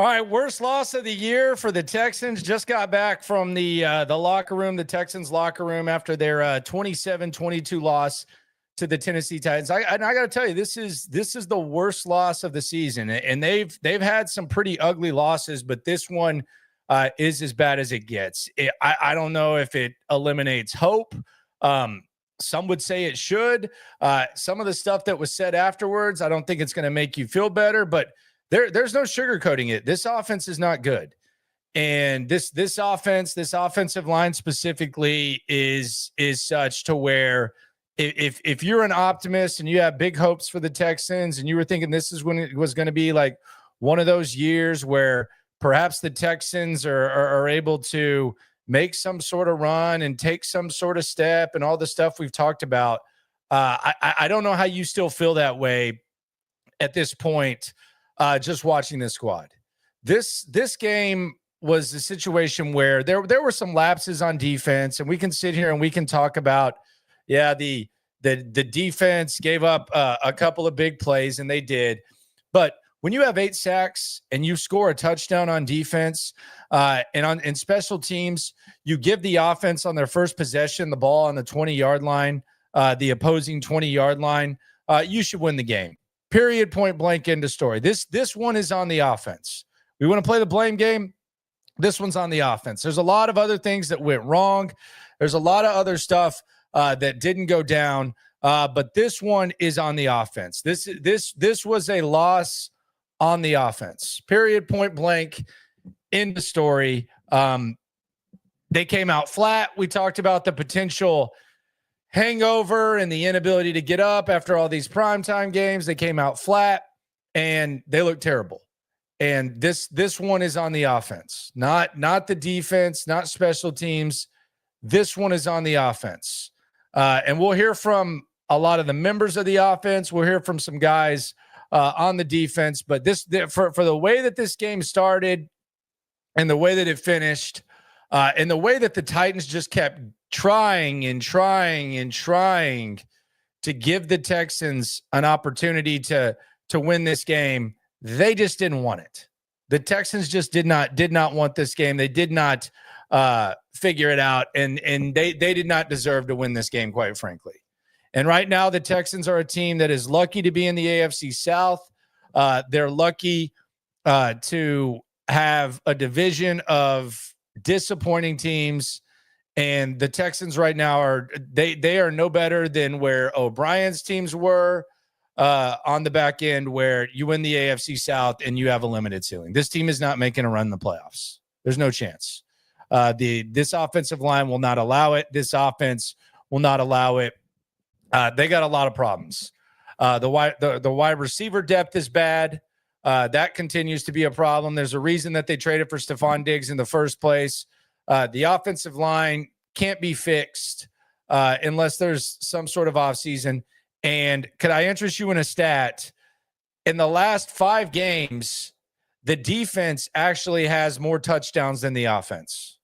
All right, worst loss of the year for the Texans. Just got back from the locker room, the Texans locker room, after their 27-22 loss to the Tennessee Titans. I got to tell you, this is the worst loss of the season, and they've had some pretty ugly losses, but this one is as bad as it gets. I don't know if it eliminates hope. Some would say it should. Some of the stuff that was said afterwards, I don't think it's going to make you feel better, but there's no sugarcoating it. This offense is not good. And this offensive line specifically is such to where if you're an optimist and you have big hopes for the Texans and you were thinking this is when it was going to be like one of those years where perhaps the Texans are able to make some sort of run and take some sort of step and all the stuff we've talked about, I don't know how you still feel that way at this point. Just watching this squad, this game was a situation where there were some lapses on defense, and we can sit here and we can talk about, the defense gave up a couple of big plays, and they did. But when you have 8 sacks and you score a touchdown on defense, and in special teams, you give the offense on their first possession the ball on the 20-yard line, the opposing 20-yard line, you should win the game. Period, point blank, end of story. This one is on the offense. We want to play the blame game. This one's on the offense. There's a lot of other things that went wrong. There's a lot of other stuff that didn't go down, but this one is on the offense. This was a loss on the offense. Period, point blank, end of story. They came out flat. We talked about the potential hangover and the inability to get up after all these primetime games. They came out flat and they look terrible. And this one is on the offense, not the defense, not special teams. This one is on the offense. And we'll hear from a lot of the members of the offense. We'll hear from some guys on the defense, but for the way that this game started and the way that it finished, and the way that the Titans just kept trying to give the Texans an opportunity to win this game, they just didn't want it. The Texans just did not want this game. They did not figure it out, and they did not deserve to win this game, quite frankly. And right now, the Texans are a team that is lucky to be in the AFC South. They're lucky to have a division of disappointing teams, and the Texans right now are no better than where O'Brien's teams were on the back end, where you win the AFC South and you have a limited ceiling. This team is not making a run in the playoffs. There's no chance. This offensive line will not allow it. This offense will not allow it. They got a lot of problems. The wide receiver depth is bad. That continues to be a problem. There's a reason that they traded for Stephon Diggs in the first place. The offensive line can't be fixed unless there's some sort of offseason. And could I interest you in a stat? In the last 5 games, the defense actually has more touchdowns than the offense.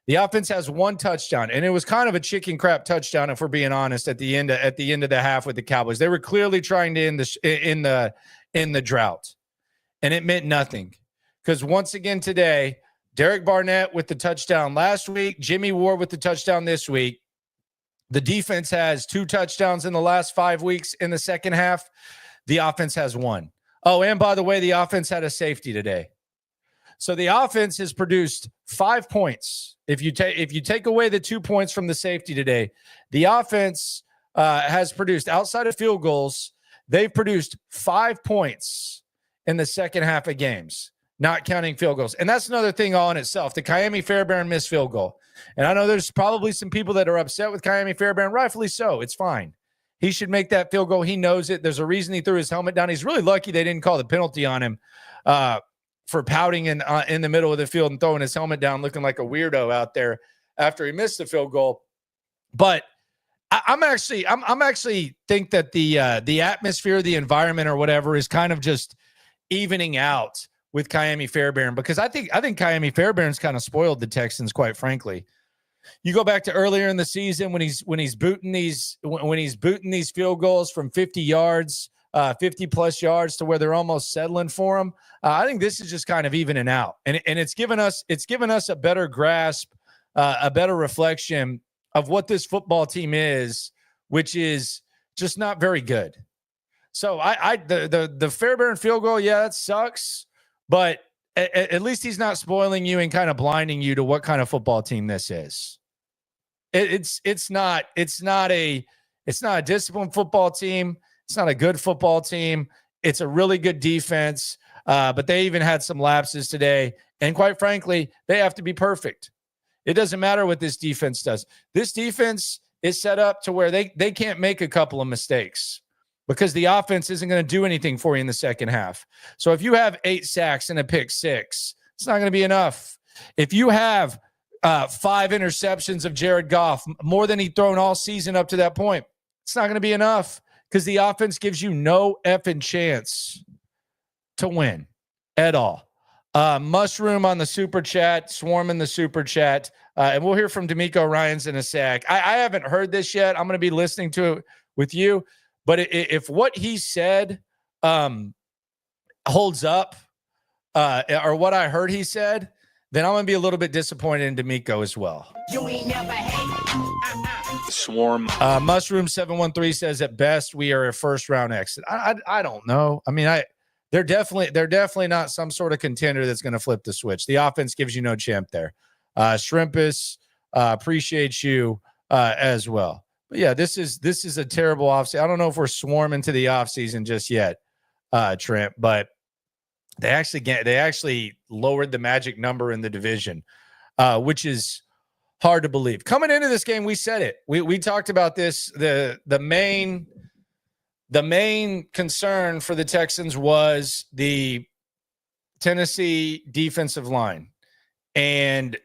The offense has 1 touchdown, and it was kind of a chicken crap touchdown, if we're being honest, at the end of the half with the Cowboys. They were clearly trying to end the drought, and it meant nothing. Because once again today, Derek Barnett with the touchdown last week, Jimmy Ward with the touchdown this week. The defense has 2 touchdowns in the last 5 weeks in the second half. The offense has 1. Oh, and by the way, the offense had a safety today. So the offense has produced 5 points. If you take away the 2 points from the safety today, the offense has produced, outside of field goals, they've produced 5 points in the second half of games, not counting field goals. And that's another thing all in itself. The Ka'imi Fairbairn missed field goal. And I know there's probably some people that are upset with Ka'imi Fairbairn, rightfully so. It's fine. He should make that field goal. He knows it. There's a reason he threw his helmet down. He's really lucky they didn't call the penalty on him for pouting in the middle of the field and throwing his helmet down, looking like a weirdo out there after he missed the field goal. But I'm actually think that the atmosphere, the environment, or whatever is kind of just evening out with Ka'imi Fairbairn, because I think Ka'imi Fairbairn's kind of spoiled the Texans, quite frankly. You go back to earlier in the season when he's booting these field goals from 50 yards 50 plus yards to where they're almost settling for him. I think this is just kind of evening out, and it's given us a better grasp, a better reflection of what this football team is, which is just not very good. So the Fairbairn field goal, yeah, that sucks, but at least he's not spoiling you and kind of blinding you to what kind of football team this is. It's not a disciplined football team. It's not a good football team. It's a really good defense, but they even had some lapses today. And quite frankly, they have to be perfect. It doesn't matter what this defense does. This defense is set up to where they can't make a couple of mistakes because the offense isn't going to do anything for you in the second half. So if you have 8 sacks and a pick 6, it's not going to be enough. If you have 5 interceptions of Jared Goff, more than he'd thrown all season up to that point, it's not going to be enough because the offense gives you no effing chance to win at all. Mushroom on the super chat, Swarm in the super chat, and we'll hear from DeMeco Ryans in a sec. I haven't heard this yet. I'm going to be listening to it with you, but if what he said holds up, or what I heard he said, then I'm going to be a little bit disappointed in DeMeco as well. You ain't never hate. Swarm. Mushroom 713 says at best we are a first round exit. I don't know. I mean, they're definitely not some sort of contender that's going to flip the switch. The offense gives you no champ there. Shrimpus, appreciate you as well. But yeah, this is a terrible offseason. I don't know if we're swarming to the offseason just yet, Trent, but they actually lowered the magic number in the division, which is hard to believe. Coming into this game, we said it. We talked about this. The main concern for the Texans was the Tennessee defensive line, and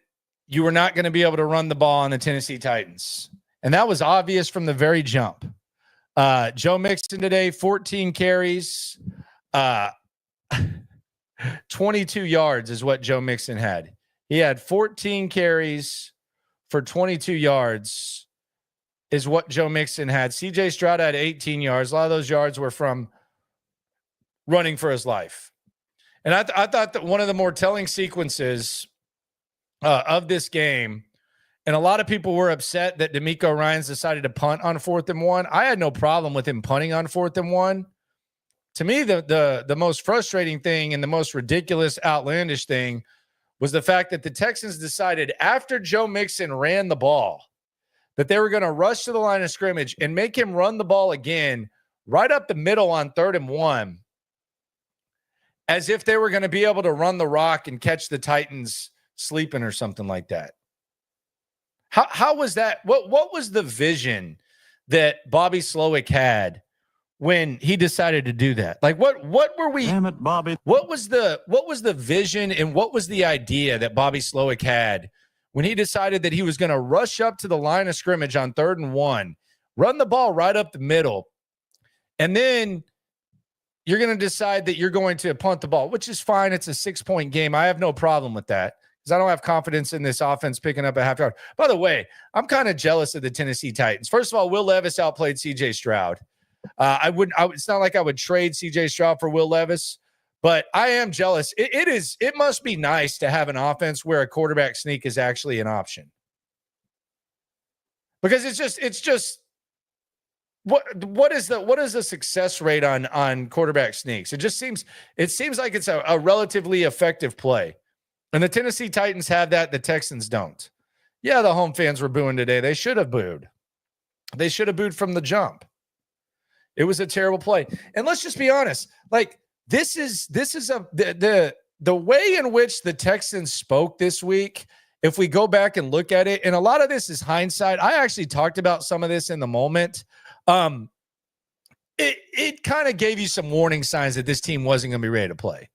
you were not going to be able to run the ball on the Tennessee Titans, and that was obvious from the very jump. Joe Mixon today, 14 carries, 22 yards is what Joe Mixon had. He had 14 carries for 22 yards is what Joe Mixon had. CJ Stroud had 18 yards. A lot of those yards were from running for his life. And I thought that one of the more telling sequences of this game, and a lot of people were upset that DeMeco Ryans decided to punt on 4th and 1. I had no problem with him punting on 4th and 1. To me, the most frustrating thing and the most ridiculous, outlandish thing was the fact that the Texans decided after Joe Mixon ran the ball that they were going to rush to the line of scrimmage and make him run the ball again right up the middle on 3rd and 1, as if they were going to be able to run the rock and catch the Titans sleeping or something like that. How was that? What was the vision that Bobby Slowick had when he decided to do that? Like what were we? Damn it, Bobby. What was the vision and what was the idea that Bobby Slowick had when he decided that he was going to rush up to the line of scrimmage on 3rd and 1, run the ball right up the middle, and then you're going to decide that you're going to punt the ball, which is fine. It's a 6-point game. I have no problem with that because I don't have confidence in this offense picking up a half yard. By the way, I'm kind of jealous of the Tennessee Titans. First of all, Will Levis outplayed CJ Stroud. It's not like I would trade CJ Stroud for Will Levis, but I am jealous. It must be nice to have an offense where a quarterback sneak is actually an option, because it's just what is the success rate on quarterback sneaks? It seems like it's a relatively effective play, and the Tennessee Titans have that. The Texans don't. Yeah, the home fans were booing today. They should have booed. They should have booed from the jump. It was a terrible play. And let's just be honest. Like this is the way in which the Texans spoke this week. If we go back and look at it, and a lot of this is hindsight. I actually talked about some of this in the moment. It kind of gave you some warning signs that this team wasn't going to be ready to play.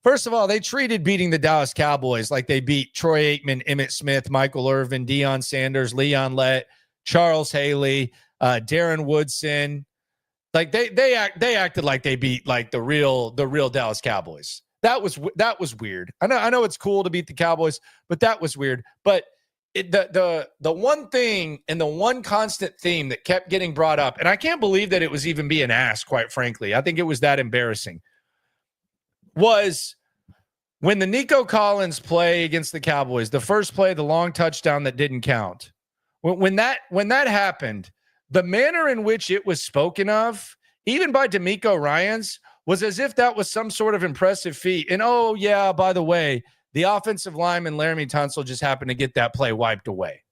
First of all, they treated beating the Dallas Cowboys like they beat Troy Aikman, Emmitt Smith, Michael Irvin, Deion Sanders, Leon Lett, Charles Haley, Darren Woodson. Like they acted like they beat like the real Dallas Cowboys. That was weird. I know it's cool to beat the Cowboys, but that was weird. But the one thing and the one constant theme that kept getting brought up, and I can't believe that it was even being asked, quite frankly. I think it was that embarrassing, was when the Nico Collins play against the Cowboys, the first play, the long touchdown that didn't count. When that happened, the manner in which it was spoken of, even by DeMeco Ryans, was as if that was some sort of impressive feat. And, oh, yeah, by the way, the offensive lineman, Laramie Tunsil, just happened to get that play wiped away.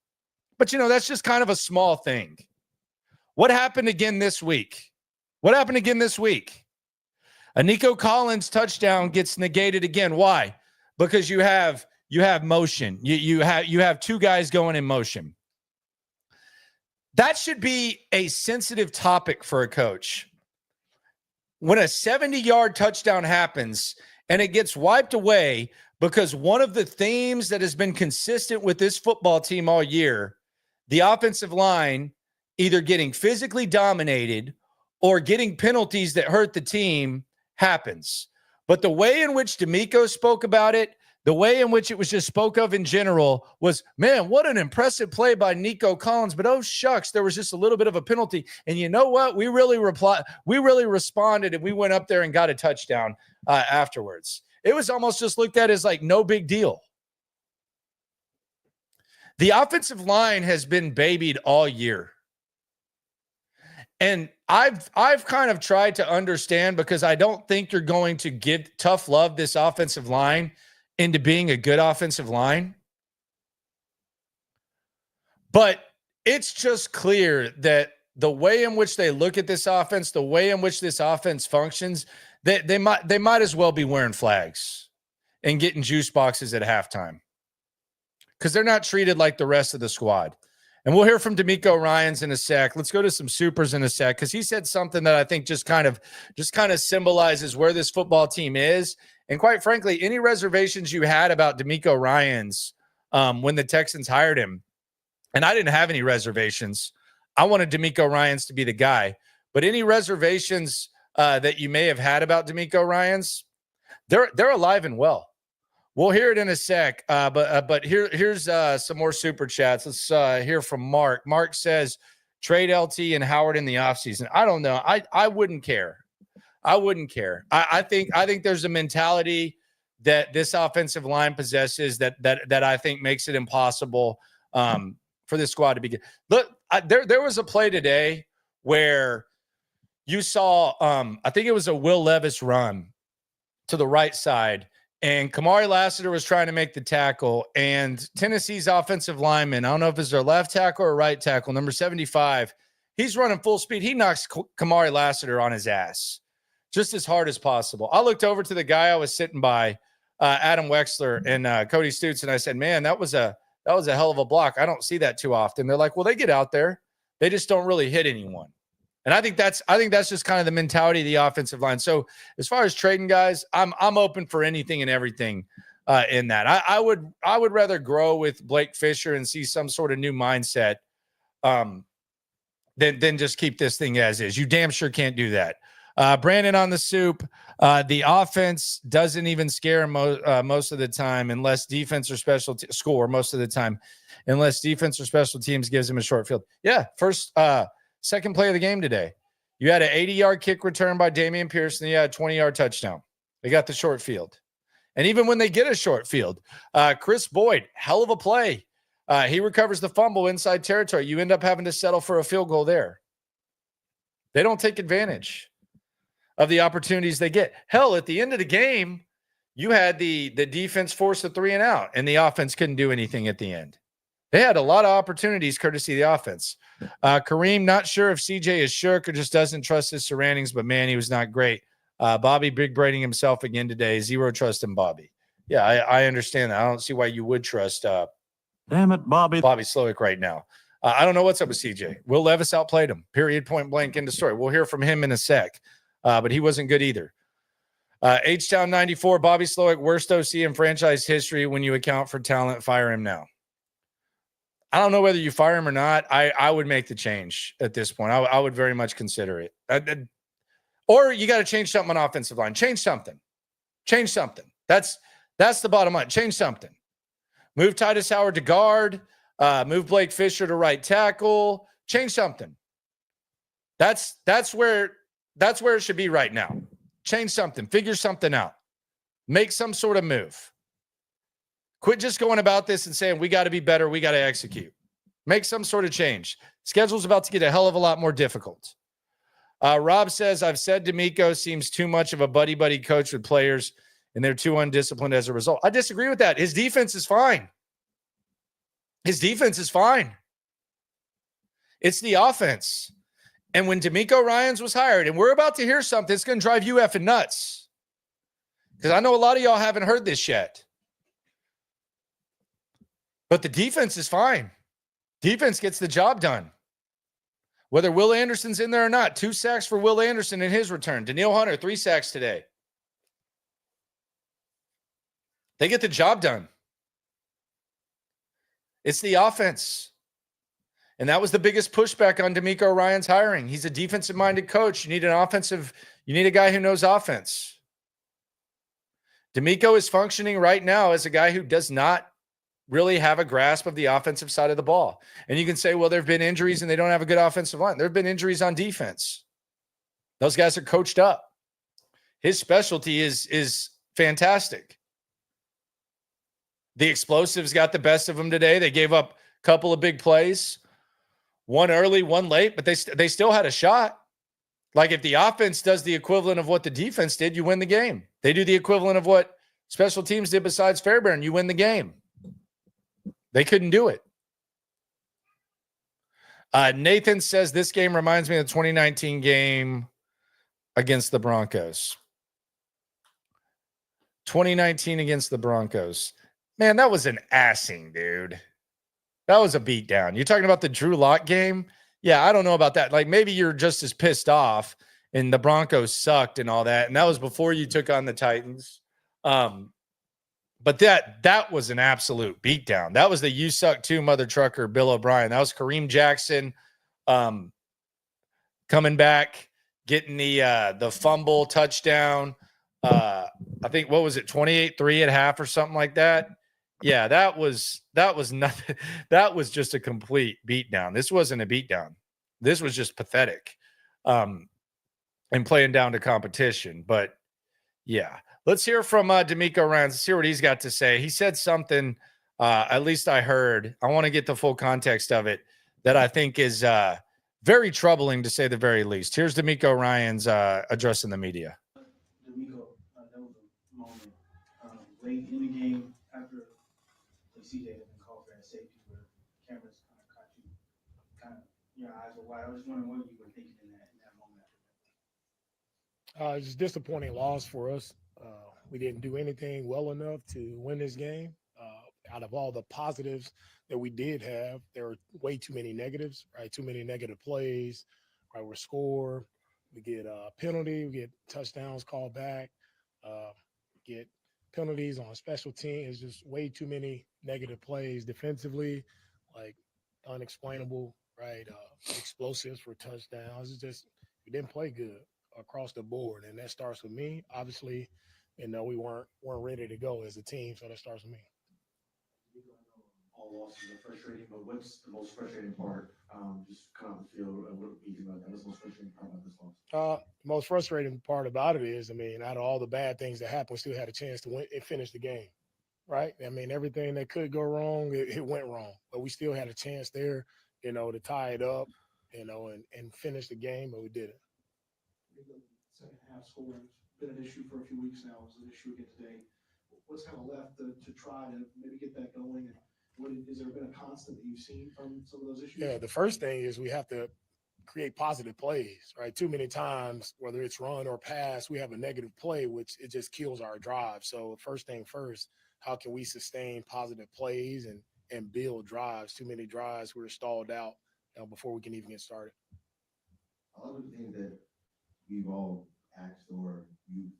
But, that's just kind of a small thing. What happened again this week? A Nico Collins touchdown gets negated again. Why? Because you have motion. You have two guys going in motion. That should be a sensitive topic for a coach. When a 70-yard touchdown happens and it gets wiped away because one of the themes that has been consistent with this football team all year, the offensive line either getting physically dominated or getting penalties that hurt the team, happens. But the way in which DeMeco spoke about it, the way in which it was just spoke of in general was, man, what an impressive play by Nico Collins. But, oh, shucks, there was just a little bit of a penalty. And you know what? We really responded, and we went up there and got a touchdown afterwards. It was almost just looked at as like no big deal. The offensive line has been babied all year. And I've kind of tried to understand, because I don't think you're going to give tough love this offensive line into being a good offensive line. But it's just clear that the way in which they look at this offense, the way in which this offense functions, they might as well be wearing flags and getting juice boxes at halftime, because they're not treated like the rest of the squad. And we'll hear from DeMeco Ryans in a sec. Let's go to some supers in a sec, because he said something that I think just kind of symbolizes where this football team is. And quite frankly, any reservations you had about DeMeco Ryans when the Texans hired him, and I didn't have any reservations. I wanted DeMeco Ryans to be the guy. But any reservations that you may have had about DeMeco Ryans, they're alive and well. We'll hear it in a sec, but here's some more super chats. Let's hear from Mark. Mark says, trade LT and Howard in the offseason. I don't know. I wouldn't care. I think there's a mentality that this offensive line possesses that I think makes it impossible for this squad to be good. Look, there was a play today where you saw, I think it was a Will Levis run to the right side, and Kamari Lassiter was trying to make the tackle, and Tennessee's offensive lineman, I don't know if it's their left tackle or right tackle, number 75, he's running full speed. He knocks Kamari Lassiter on his ass just as hard as possible. I looked over to the guy I was sitting by, Adam Wexler and Cody Stutes, and I said, man, that was a hell of a block. I don't see that too often. They're like, well, they get out there. They just don't really hit anyone. And I think that's just kind of the mentality of the offensive line. So as far as trading guys, I'm open for anything and everything in that. I would rather grow with Blake Fisher and see some sort of new mindset than just keep this thing as is. You damn sure can't do that. Brandon on the soup. The offense doesn't even scare most of the time unless defense or special score most of the time unless defense or special teams gives him a short field. Yeah, second play of the game today. You had an 80-yard kick return by Damian Pierce, and you had a 20-yard touchdown. They got the short field. And even when they get a short field, Chris Boyd, hell of a play. He recovers the fumble inside territory. You end up having to settle for a field goal there. They don't take advantage of the opportunities they get. Hell, at the end of the game, you had the defense force a 3-and-out, and the offense couldn't do anything at the end. They had a lot of opportunities courtesy of the offense. Kareem, not sure if CJ is shook or just doesn't trust his surroundings, but, man, he was not great. Bobby big braiding himself again today. Zero trust in Bobby. Yeah, I understand that. I don't see why you would trust damn it, Bobby Slowick right now. I don't know what's up with CJ. Will Levis outplayed him. Period, point blank, end of story. We'll hear from him in a sec. But he wasn't good either. H-Town 94, Bobby Slowick, worst OC in franchise history when you account for talent. Fire him now. I don't know whether you fire him or not. I would make the change at this point. I would very much consider it. Or you got to change something on offensive line. Change something. That's the bottom line. Change something. Move Titus Howard to guard. Move Blake Fisher to right tackle. Change something. That's where it should be right now. Change something. Figure something out. Make some sort of move. Quit just going about this and saying, we got to be better. We got to execute. Make some sort of change. Schedule's about to get a hell of a lot more difficult. Rob says, I've said DeMeco seems too much of a buddy-buddy coach with players, and they're too undisciplined as a result. I disagree with that. His defense is fine. His defense is fine. It's the offense. And when DeMeco Ryans was hired, and we're about to hear something, it's going to drive you effing nuts. Because I know a lot of y'all haven't heard this yet. But the defense is fine. Defense gets the job done. Whether Will Anderson's in there or not, 2 sacks for Will Anderson in his return. Danielle Hunter, 3 sacks today. They get the job done. It's the offense. And that was the biggest pushback on DeMeco Ryans hiring. He's a defensive-minded coach. You need a guy who knows offense. DeMeco is functioning right now as a guy who does not really have a grasp of the offensive side of the ball. And you can say, well, there have been injuries and they don't have a good offensive line. There have been injuries on defense. Those guys are coached up. His specialty is fantastic. The explosives got the best of them today. They gave up a couple of big plays. One early, one late, but they still had a shot. Like if the offense does the equivalent of what the defense did, you win the game. They do the equivalent of what special teams did besides Fairbairn, you win the game. They couldn't do it. Nathan says this game reminds me of the 2019 game against the Broncos. 2019 against the Broncos. Man, that was an assing, dude. That was a beatdown. You're talking about the Drew Lock game? Yeah, I don't know about that. Like maybe you're just as pissed off and the Broncos sucked and all that. And that was before you took on the Titans. But that was an absolute beatdown. That was the you suck too, mother trucker, Bill O'Brien. That was Kareem Jackson coming back, getting the fumble touchdown. I think, what was it, 28-3 at half or something like that? Yeah, that was nothing. That was just a complete beatdown. This wasn't a beatdown. This was just pathetic. And playing down to competition. But yeah. Let's hear from DeMeco Ryans. See what he's got to say. He said something, at least I heard. I want to get the full context of it, that I think is very troubling to say the very least. Here's DeMeco Ryans addressing the media. DeMeco, that was a moment late in the game after CJ had been called for that safety where cameras kind of caught you, your eyes were wide. I was just wondering what you were thinking in that moment. It's a disappointing loss for us. We didn't do anything well enough to win this game. Out of all the positives that we did have, there were way too many negatives, right? Too many negative plays, right? We score, we get a penalty, we get touchdowns called back, get penalties on special teams. It's just way too many negative plays defensively, like unexplainable, right? Explosives for touchdowns. It's just, we didn't play good across the board. And that starts with me, obviously. We weren't ready to go as a team, so that starts with me. All losses are frustrating, but what's the most frustrating part? Just kind of feel what you think about that. What's the most frustrating part about this loss? The most frustrating part about it is, out of all the bad things that happened, we still had a chance to win and finish the game, right? Everything that could go wrong, it went wrong, but we still had a chance there, to tie it up, and finish the game, but we didn't. The second half scoring been an issue for a few weeks now. It was an issue again today. What's kind of left to try to maybe get that going? And is there been a constant that you've seen from some of those issues? Yeah, the first thing is we have to create positive plays, right? Too many times, whether it's run or pass, we have a negative play, which it just kills our drive. So first thing first, how can we sustain positive plays and build drives? Too many drives, we're stalled out before we can even get started. A lot of the things that we've all asked or you've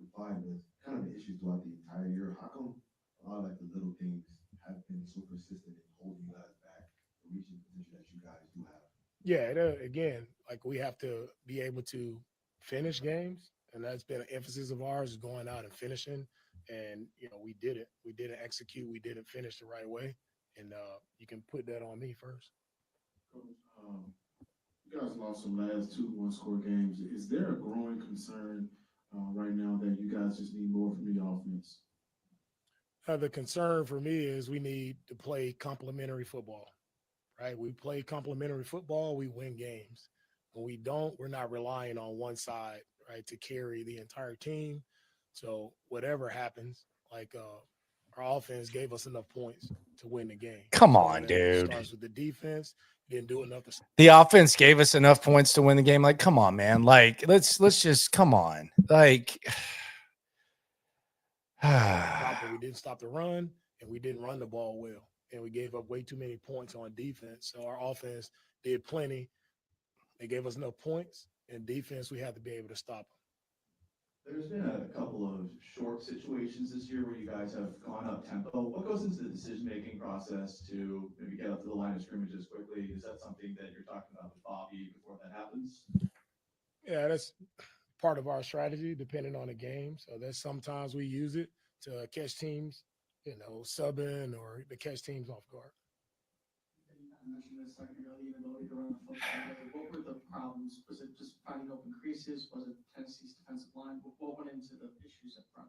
replied with kind of the issues throughout the entire year. How come a lot of the little things have been so persistent in holding you guys back from reaching the potential that you guys do have? Yeah, again, we have to be able to finish games, and that's been an emphasis of ours, is going out and finishing. And we did it. We didn't execute. We didn't finish the right way, And you can put that on me first. You guys lost the last 2 one-score games. Is there a growing concern right now that you guys just need more from the offense? The concern for me is we need to play complementary football, right? We play complementary football, we win games. When we don't, we're not relying on one side, right, to carry the entire team. So whatever happens, like our offense gave us enough points to win the game. Come So on, it dude. starts with the defense. Didn't do enough to The offense gave us enough points to win the game. Like, come on, man. Like, let's just come on. Like, we didn't stop the run, and we didn't run the ball well, and we gave up way too many points on defense. So our offense did plenty. They gave us enough points, and defense, we had to be able to stop them. There's been a couple of short situations this year where you guys have gone up tempo. What goes into the decision-making process to maybe get up to the line of scrimmages quickly? Is that something that you're talking about with Bobby before that happens? Yeah, that's part of our strategy, depending on the game. So that's sometimes we use it to catch teams, subbing or to catch teams off guard. You mentioned this like early inability to run the football. What were the problems? Was it just finding open creases? Was it Tennessee's defensive line? What went into the issues up front?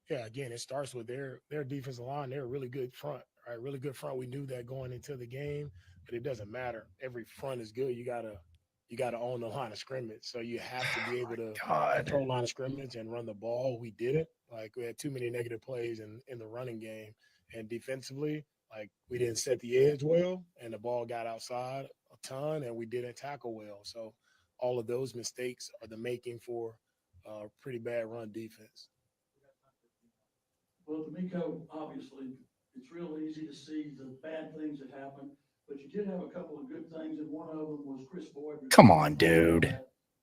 Yeah, again, it starts with their defensive line. They're a really good front, right? Really good front. We knew that going into the game, but it doesn't matter. Every front is good. You gotta own the line of scrimmage. So you have to be able to control line of scrimmage and run the ball. We didn't. Like, we had too many negative plays in the running game. And defensively, like, we didn't set the edge well, and the ball got outside a ton, and we didn't tackle well. So all of those mistakes are the making for a pretty bad run defense. Well, DeMeco, obviously, it's real easy to see the bad things that happen, but you did have a couple of good things, and one of them was Chris Boyd. Come on, dude.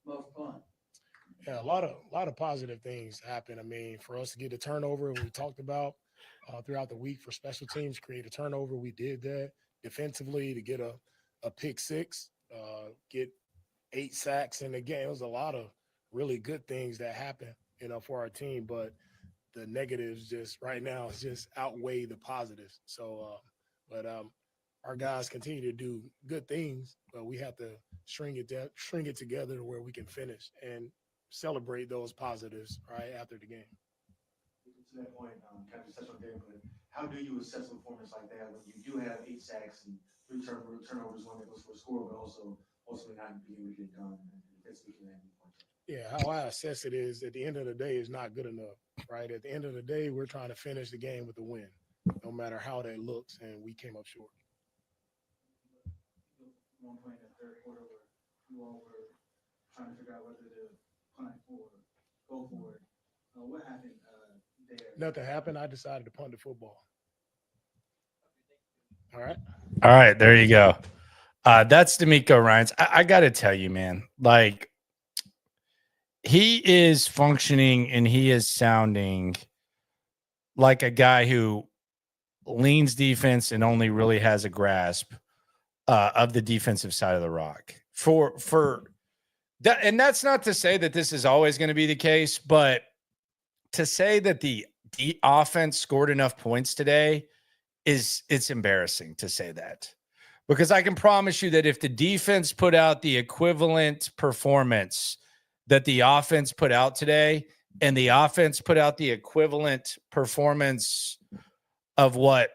Muff punt. Yeah, a lot of positive things happen. I mean, for us to get a turnover, we talked about throughout the week for special teams, create a turnover. We did that. Defensively, to get a pick six, get 8 sacks in the game. It was a lot of really good things that happened, for our team. But the negatives just right now just outweigh the positives. So, our guys continue to do good things, but we have to string it together to where we can finish and celebrate those positives right after the game. To that point, kind of touch on there, but how do you assess a performance like that when you do have 8 sacks and 3 turnovers, one that goes for a score, but also not being able to get done? Yeah, how I assess it is at the end of the day is not good enough, right? At the end of the day, we're trying to finish the game with a win, no matter how that looks, and we came up short. One point in the third quarter where you all were trying to figure out whether to punt or go for it. What happened there? Nothing happened. I decided to punt the football. All right, there you go. That's DeMeco Ryans. I got to tell you, man, like, he is functioning and he is sounding like a guy who leans defense and only really has a grasp of the defensive side of the rock. For that, and that's not to say that this is always going to be the case, but to say that the offense scored enough points today it's embarrassing to say that, because I can promise you that if the defense put out the equivalent performance that the offense put out today, and the offense put out the equivalent performance of what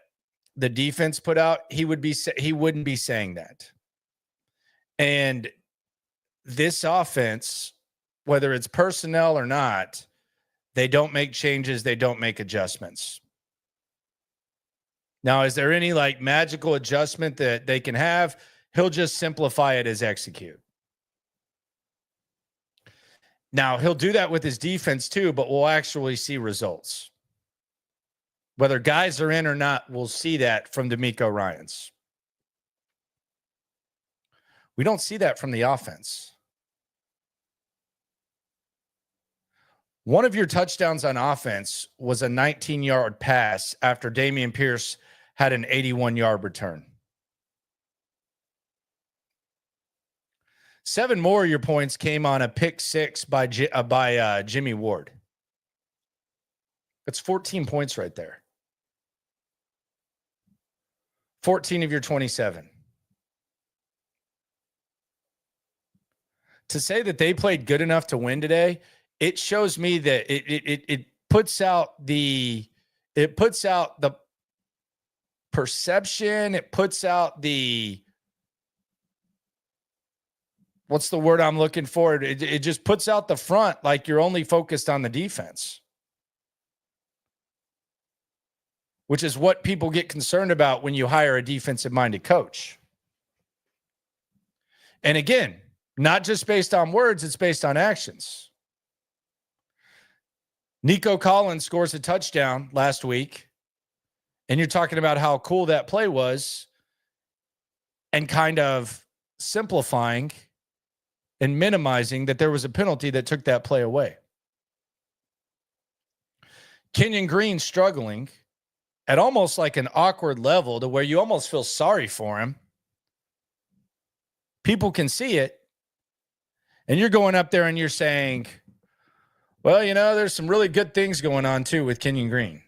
the defense put out, he wouldn't be saying that. And this offense, whether it's personnel or not, they don't make changes, they don't make adjustments. Now, is there any like magical adjustment that they can have? He'll just simplify it as execute. Now, he'll do that with his defense too, but we'll actually see results. Whether guys are in or not, we'll see that from DeMeco Ryans. We don't see that from the offense. One of your touchdowns on offense was a 19-yard pass after Dameon Pierce had an 81-yard return. 7 more of your points came on a pick 6 by Jimmy Ward. That's 14 points right there. 14 of your 27. To say that they played good enough to win today, it shows me that it puts out the perception, it puts out the, what's the word I'm looking for? It just puts out the front like you're only focused on the defense, which is what people get concerned about when you hire a defensive-minded coach. And again, not just based on words, it's based on actions. Nico Collins scores a touchdown last week, and you're talking about how cool that play was and kind of simplifying and minimizing that there was a penalty that took that play away. Kenyon Green struggling at almost like an awkward level to where you almost feel sorry for him. People can see it. And you're going up there and you're saying, well, you know, there's some really good things going on too with Kenyon Green.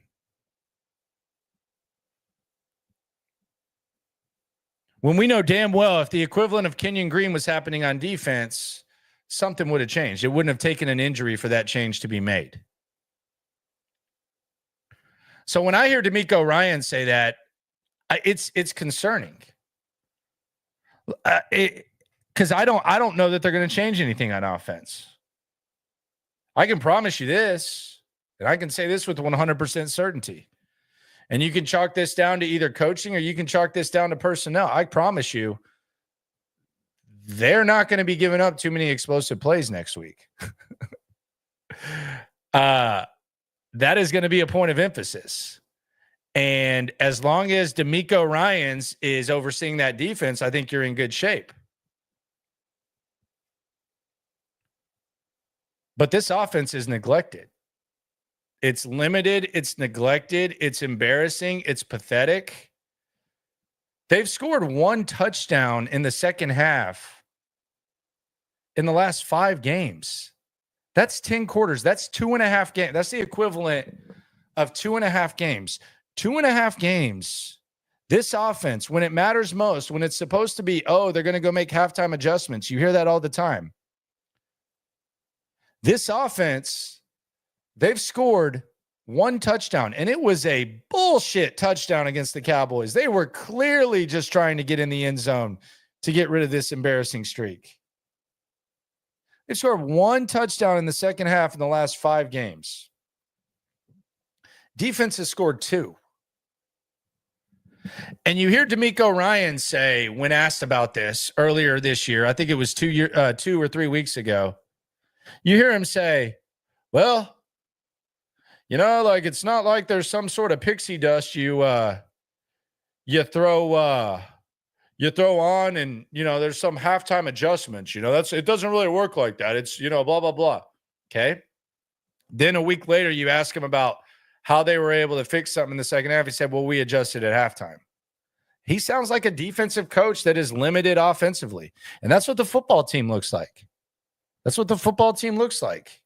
When we know damn well if the equivalent of Kenyon Green was happening on defense, something would have changed. It wouldn't have taken an injury for that change to be made. So when I hear DeMeco Ryans say that, it's concerning. Because I don't know that they're going to change anything on offense. I can promise you this, and I can say this with 100% certainty. And you can chalk this down to either coaching or you can chalk this down to personnel. I promise you, they're not going to be giving up too many explosive plays next week. That is going to be a point of emphasis. And as long as DeMeco Ryans is overseeing that defense, I think you're in good shape. But this offense is neglected. It's limited. It's neglected. It's embarrassing. It's pathetic. They've scored one touchdown in the second half in the last 5 games. That's 10 quarters. That's 2.5 games. That's the equivalent of 2.5 games. 2.5 games. This offense, when it matters most, when it's supposed to be, oh, they're going to go make halftime adjustments. You hear that all the time. This offense, they've scored one touchdown, and it was a bullshit touchdown against the Cowboys. They were clearly just trying to get in the end zone to get rid of this embarrassing streak. They scored one touchdown in the second half in the last 5 games. Defense has scored 2. And you hear DeMeco Ryans say, when asked about this earlier this year, I think it was 2 or 3 weeks ago, you hear him say, well, you know, like it's not like there's some sort of pixie dust you throw on and, you know, there's some halftime adjustments, you know, it doesn't really work like that. It's, you know, blah, blah, blah. Okay. Then a week later, you ask him about how they were able to fix something in the second half. He said, well, we adjusted at halftime. He sounds like a defensive coach that is limited offensively. And that's what the football team looks like. That's what the football team looks like.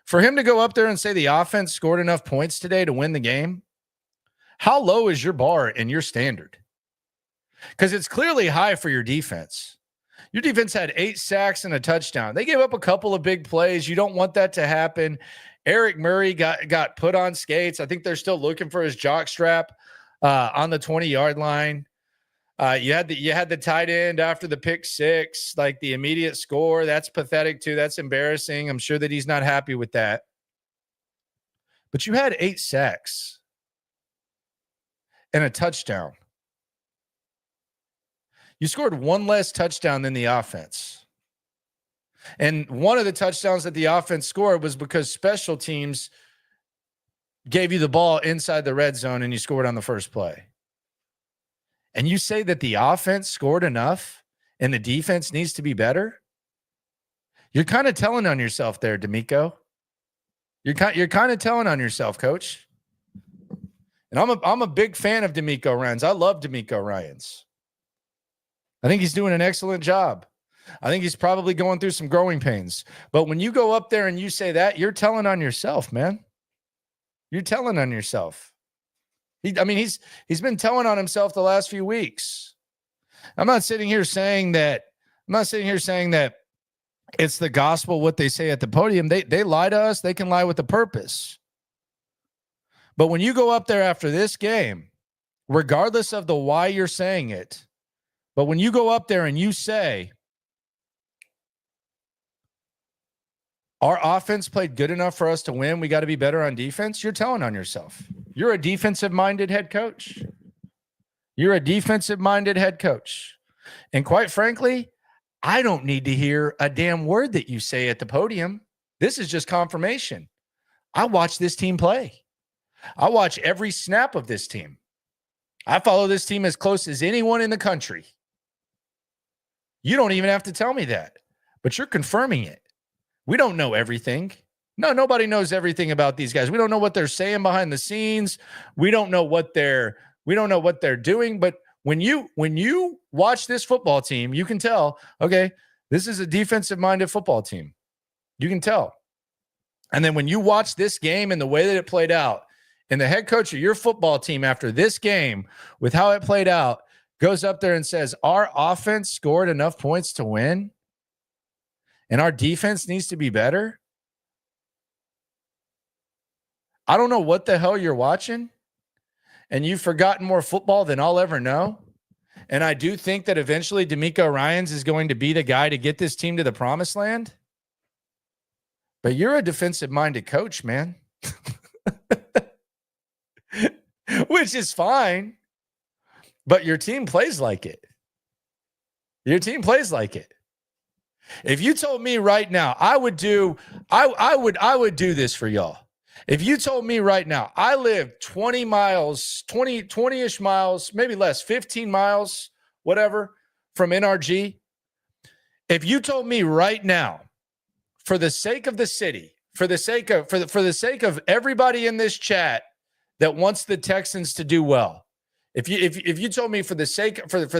For him to go up there and say the offense scored enough points today to win the game, how low is your bar and your standard? Because it's clearly high for your defense. Your defense had 8 sacks and a touchdown. They gave up a couple of big plays. You don't want that to happen. Eric Murray got put on skates. I think they're still looking for his jock strap on the 20-yard line. You had the tight end after the pick 6, like the immediate score. That's pathetic too. That's embarrassing. I'm sure that he's not happy with that. But you had 8 sacks and a touchdown. You scored one less touchdown than the offense. And one of the touchdowns that the offense scored was because special teams gave you the ball inside the red zone and you scored on the first play. And you say that the offense scored enough and the defense needs to be better? You're kind of telling on yourself there, DeMeco. You're kind of telling on yourself, coach. And I'm a big fan of DeMeco Ryans. I love DeMeco Ryans. I think he's doing an excellent job. I think he's probably going through some growing pains. But when you go up there and you say that, you're telling on yourself, man. You're telling on yourself. He's been telling on himself the last few weeks. I'm not sitting here saying that it's the gospel what they say at the podium. They lie to us. They can lie with a purpose. But when you go up there after this game, regardless of the why you're saying it, but when you go up there and you say, our offense played good enough for us to win, we got to be better on defense, you're telling on yourself. You're a defensive-minded head coach. You're a defensive-minded head coach. And quite frankly, I don't need to hear a damn word that you say at the podium. This is just confirmation. I watch this team play. I watch every snap of this team. I follow this team as close as anyone in the country. You don't even have to tell me that, but you're confirming it. We don't know everything. No, nobody knows everything about these guys. We don't know what they're saying behind the scenes. We don't know what they're doing. But when you watch this football team, you can tell, okay, this is a defensive-minded football team. You can tell. And then when you watch this game and the way that it played out, and the head coach of your football team after this game, with how it played out, goes up there and says, our offense scored enough points to win, and our defense needs to be better. I don't know what the hell you're watching, and you've forgotten more football than I'll ever know. And I do think that eventually DeMeco Ryans is going to be the guy to get this team to the promised land. But you're a defensive-minded coach, man. Which is fine. But your team plays like it. Your team plays like it. If you told me right now, I would do this for y'all. If you told me right now, I live 20-ish miles, maybe less, 15 miles, whatever, from NRG. If you told me right now, for the sake of the city, for the sake of everybody in this chat that wants the Texans to do well, if you told me for the sake of the city, for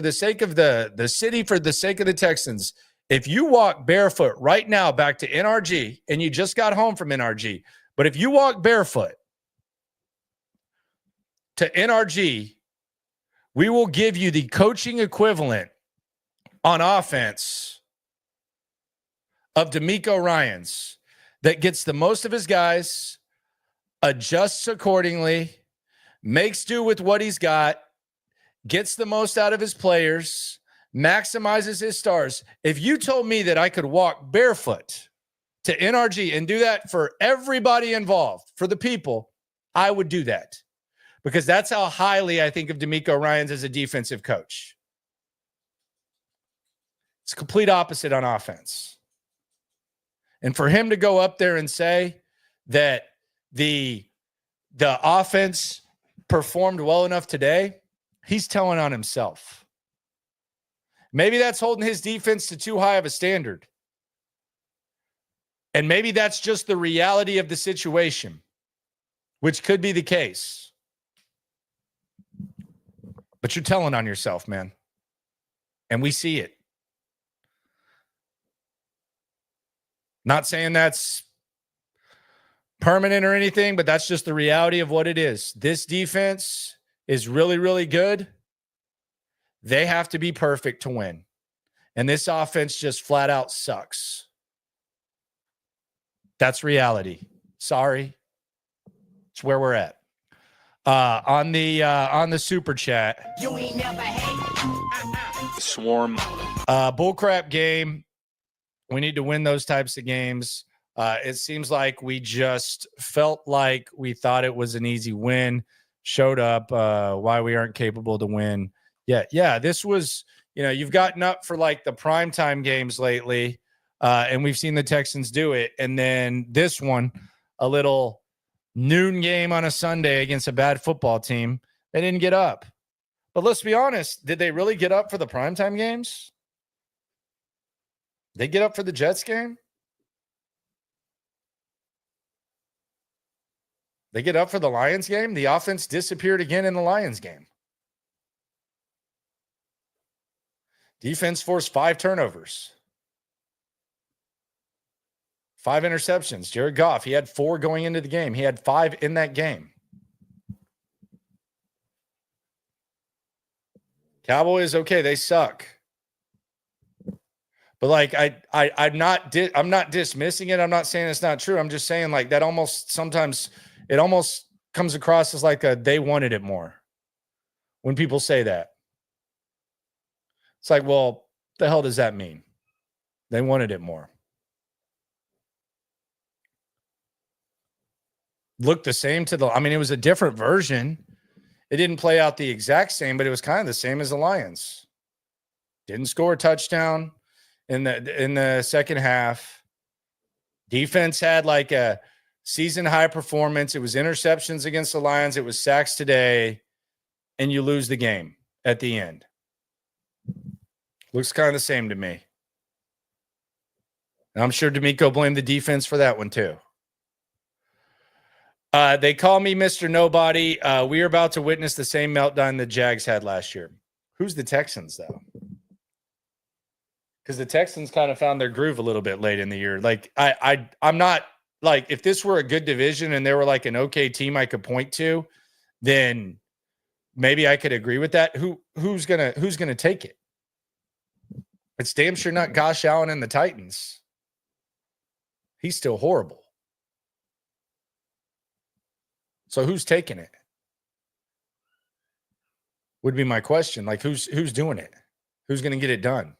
the sake of the Texans, if you walk barefoot right now back to NRG, and you just got home from NRG, but if you walk barefoot to NRG, we will give you the coaching equivalent on offense of DeMeco Ryans that gets the most of his guys, adjusts accordingly, makes do with what he's got, gets the most out of his players, maximizes his stars. If you told me that I could walk barefoot to NRG and do that for everybody involved, for the people, I would do that, because that's how highly I think of DeMeco Ryans as a defensive coach. It's complete opposite on offense. And for him to go up there and say that the offense performed well enough today, he's telling on himself. Maybe that's holding his defense to too high of a standard. And maybe that's just the reality of the situation, which could be the case. But you're telling on yourself, man. And we see it. Not saying that's permanent or anything, but that's just the reality of what it is. This defense is really, really good. They have to be perfect to win. And this offense just flat out sucks. That's reality. Sorry. It's where we're at. On the super chat. You ain't never hate. Swarm. Bullcrap game. We need to win those types of games. It seems like we just felt like we thought it was an easy win. Showed up why we aren't capable to win. Yeah. This was, you've gotten up for like the primetime games lately, and we've seen the Texans do it. And then this one, a little noon game on a Sunday against a bad football team, they didn't get up. But let's be honest, did they really get up for the primetime games? They get up for the Jets game? They get up for the Lions game? The offense disappeared again in the Lions game. Defense forced 5 turnovers. 5 interceptions. Jared Goff, he had 4 going into the game. He had 5 in that game. Cowboys, okay, they suck. But like I'm not dismissing it. I'm not saying it's not true. I'm just saying like that almost sometimes it almost comes across as like they wanted it more when people say that. It's like, well, the hell does that mean? They wanted it more. Looked the same to it was a different version. It didn't play out the exact same, but it was kind of the same as the Lions. Didn't score a touchdown in the second half. Defense had like a season high performance. It was interceptions against the Lions. It was sacks today, and you lose the game at the end. Looks kind of the same to me. And I'm sure DeMeco blamed the defense for that one too. They call me Mr. Nobody. We are about to witness the same meltdown the Jags had last year. Who's the Texans, though? Because the Texans kind of found their groove a little bit late in the year. Like, I'm not like, if this were a good division and they were like an okay team I could point to, then maybe I could agree with that. Who's gonna take it? It's damn sure not Josh Allen and the Titans. He's still horrible. So who's taking it? Would be my question. Like, who's doing it? Who's going to get it done?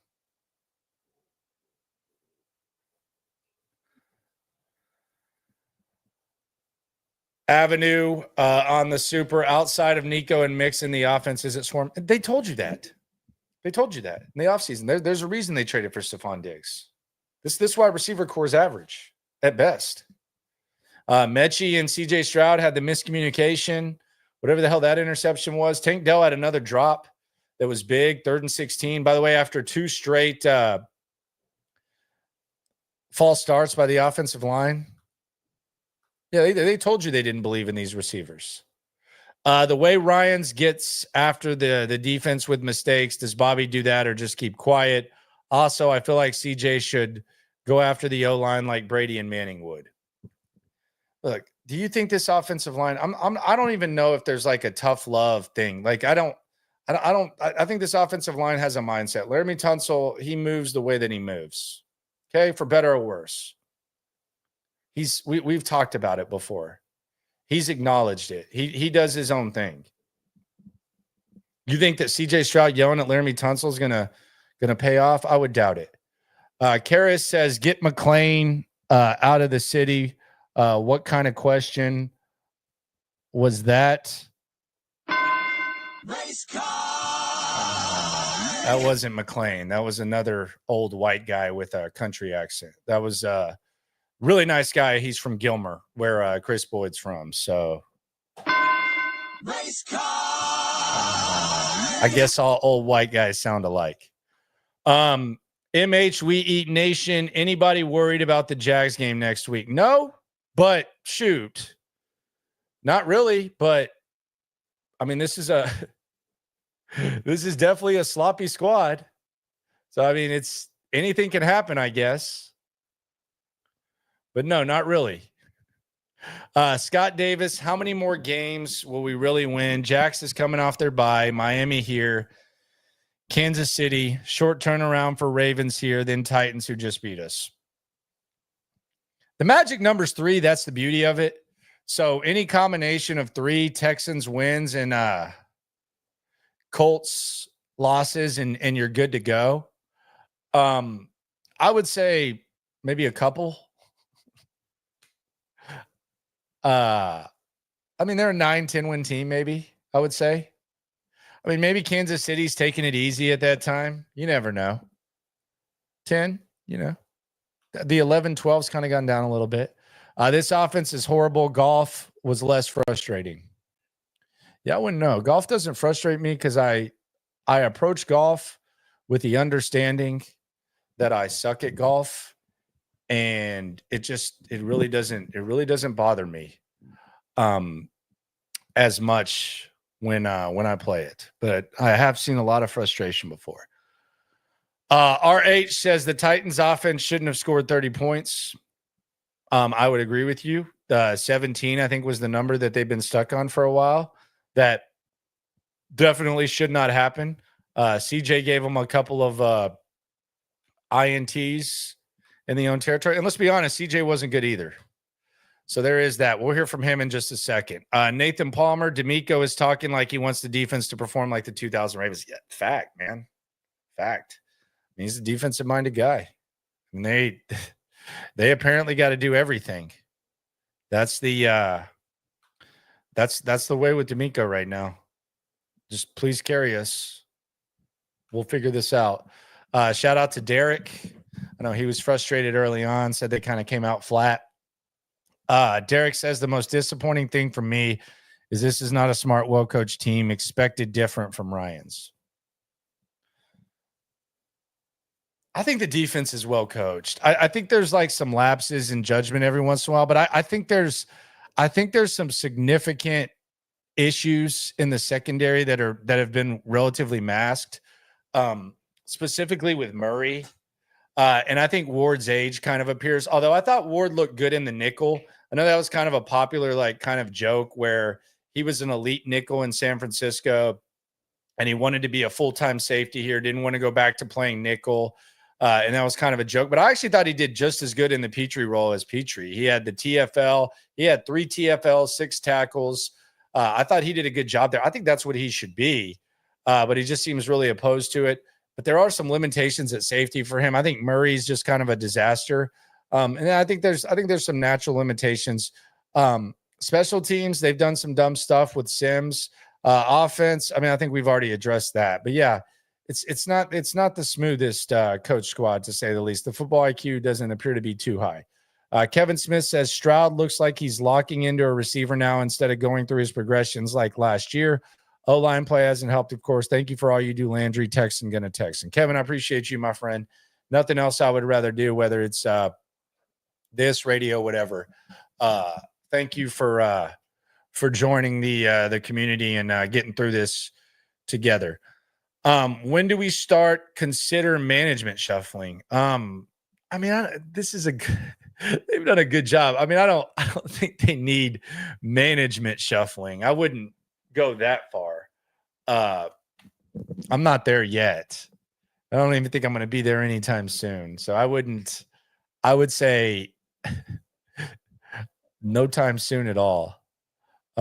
Avenue on the super outside of Nico and Mixon, the offense isn't swarm. They told you that. They told you that in the offseason. There's a reason they traded for Stephon Diggs. This wide receiver core is average at best. Mechie and CJ Stroud had the miscommunication, whatever the hell that interception was. Tank Dell had another drop that was big, 3rd and 16. By the way, after 2 straight false starts by the offensive line. Yeah, they told you they didn't believe in these receivers. The way Ryans gets after the defense with mistakes, does Bobby do that or just keep quiet? Also, I feel like CJ should go after the O-line like Brady and Manning would. Look, do you think this offensive line? I don't even know if there's like a tough love thing. Like I think this offensive line has a mindset. Laramie Tunsil, he moves the way that he moves. Okay, for better or worse. We've talked about it before. He's acknowledged it. He does his own thing. You think that CJ Stroud yelling at Laramie Tunsil is gonna pay off? I would doubt it. Karras says, get McLean out of the city. What kind of question was that? Race car! That wasn't McLean. That was another old white guy with a country accent. That was a really nice guy. He's from Gilmer, where Chris Boyd's from. So, race car! I guess all old white guys sound alike. MH, We Eat Nation. Anybody worried about the Jags game next week? No. But shoot, not really. But I mean, this is definitely a sloppy squad. So I mean, anything can happen, I guess. But no, not really. Scott Davis, how many more games will we really win? Jax is coming off their bye. Miami here, Kansas City, short turnaround for Ravens here, then Titans who just beat us. The magic number's 3. That's the beauty of it. So any combination of 3 Texans wins and Colts losses and you're good to go. I would say maybe a couple. I mean, they're a 9-10 win team, maybe, I would say. I mean, maybe Kansas City's taking it easy at that time. You never know. 10, The 11-12's kind of gone down a little bit. This offense is horrible. Golf was less frustrating. Yeah, I wouldn't know. Golf doesn't frustrate me because I approach golf with the understanding that I suck at golf, and it really doesn't bother me as much when I play it. But I have seen a lot of frustration before. RH says the Titans offense shouldn't have scored 30 points. I would agree with you. 17, I think, was the number that they've been stuck on for a while. That definitely should not happen. CJ gave him a couple of INTs in the own territory. And let's be honest, CJ wasn't good either. So there is that. We'll hear from him in just a second. Nathan Palmer, DeMeco is talking like he wants the defense to perform like the 2000 Ravens. Yeah, fact, man. Fact. I mean, he's a defensive-minded guy. And they apparently got to do everything. That's the that's the way with DeMeco right now. Just please carry us. We'll figure this out. Shout out to Derek. I know he was frustrated early on, said they kind of came out flat. Derek says the most disappointing thing for me is this is not a smart, well-coached team. Expected different from Ryans. I think the defense is well coached. I think there's like some lapses in judgment every once in a while, but I think there's some significant issues in the secondary that have been relatively masked, specifically with Murray. And I think Ward's age kind of appears, although I thought Ward looked good in the nickel. I know that was kind of a popular, like, kind of joke where he was an elite nickel in San Francisco and he wanted to be a full-time safety here, didn't want to go back to playing nickel. And that was kind of a joke, but I actually thought he did just as good in the Petrie role as Petrie. He had the TFL. He had 3 TFLs, 6 tackles. I thought he did a good job there. I think that's what he should be, but he just seems really opposed to it. But there are some limitations at safety for him. I think Murray's just kind of a disaster. And I think there's some natural limitations. Special teams, they've done some dumb stuff with Sims. Offense, I mean, I think we've already addressed that. But yeah, it's not the smoothest coach squad, to say the least. The football IQ doesn't appear to be too high. Kevin Smith says Stroud looks like he's locking into a receiver now instead of going through his progressions like last year. O-line play hasn't helped, of course. Thank you for all you do, Landry. Texan gonna Texan. Kevin, I appreciate you, my friend. Nothing else I would rather do, whether it's this radio, whatever. Thank you for joining the community and getting through this together. When do we start consider management shuffling? I mean, they've done a good job. I mean, I don't think they need management shuffling. I wouldn't go that far. I'm not there yet. I don't even think I'm going to be there anytime soon. So I would say no time soon at all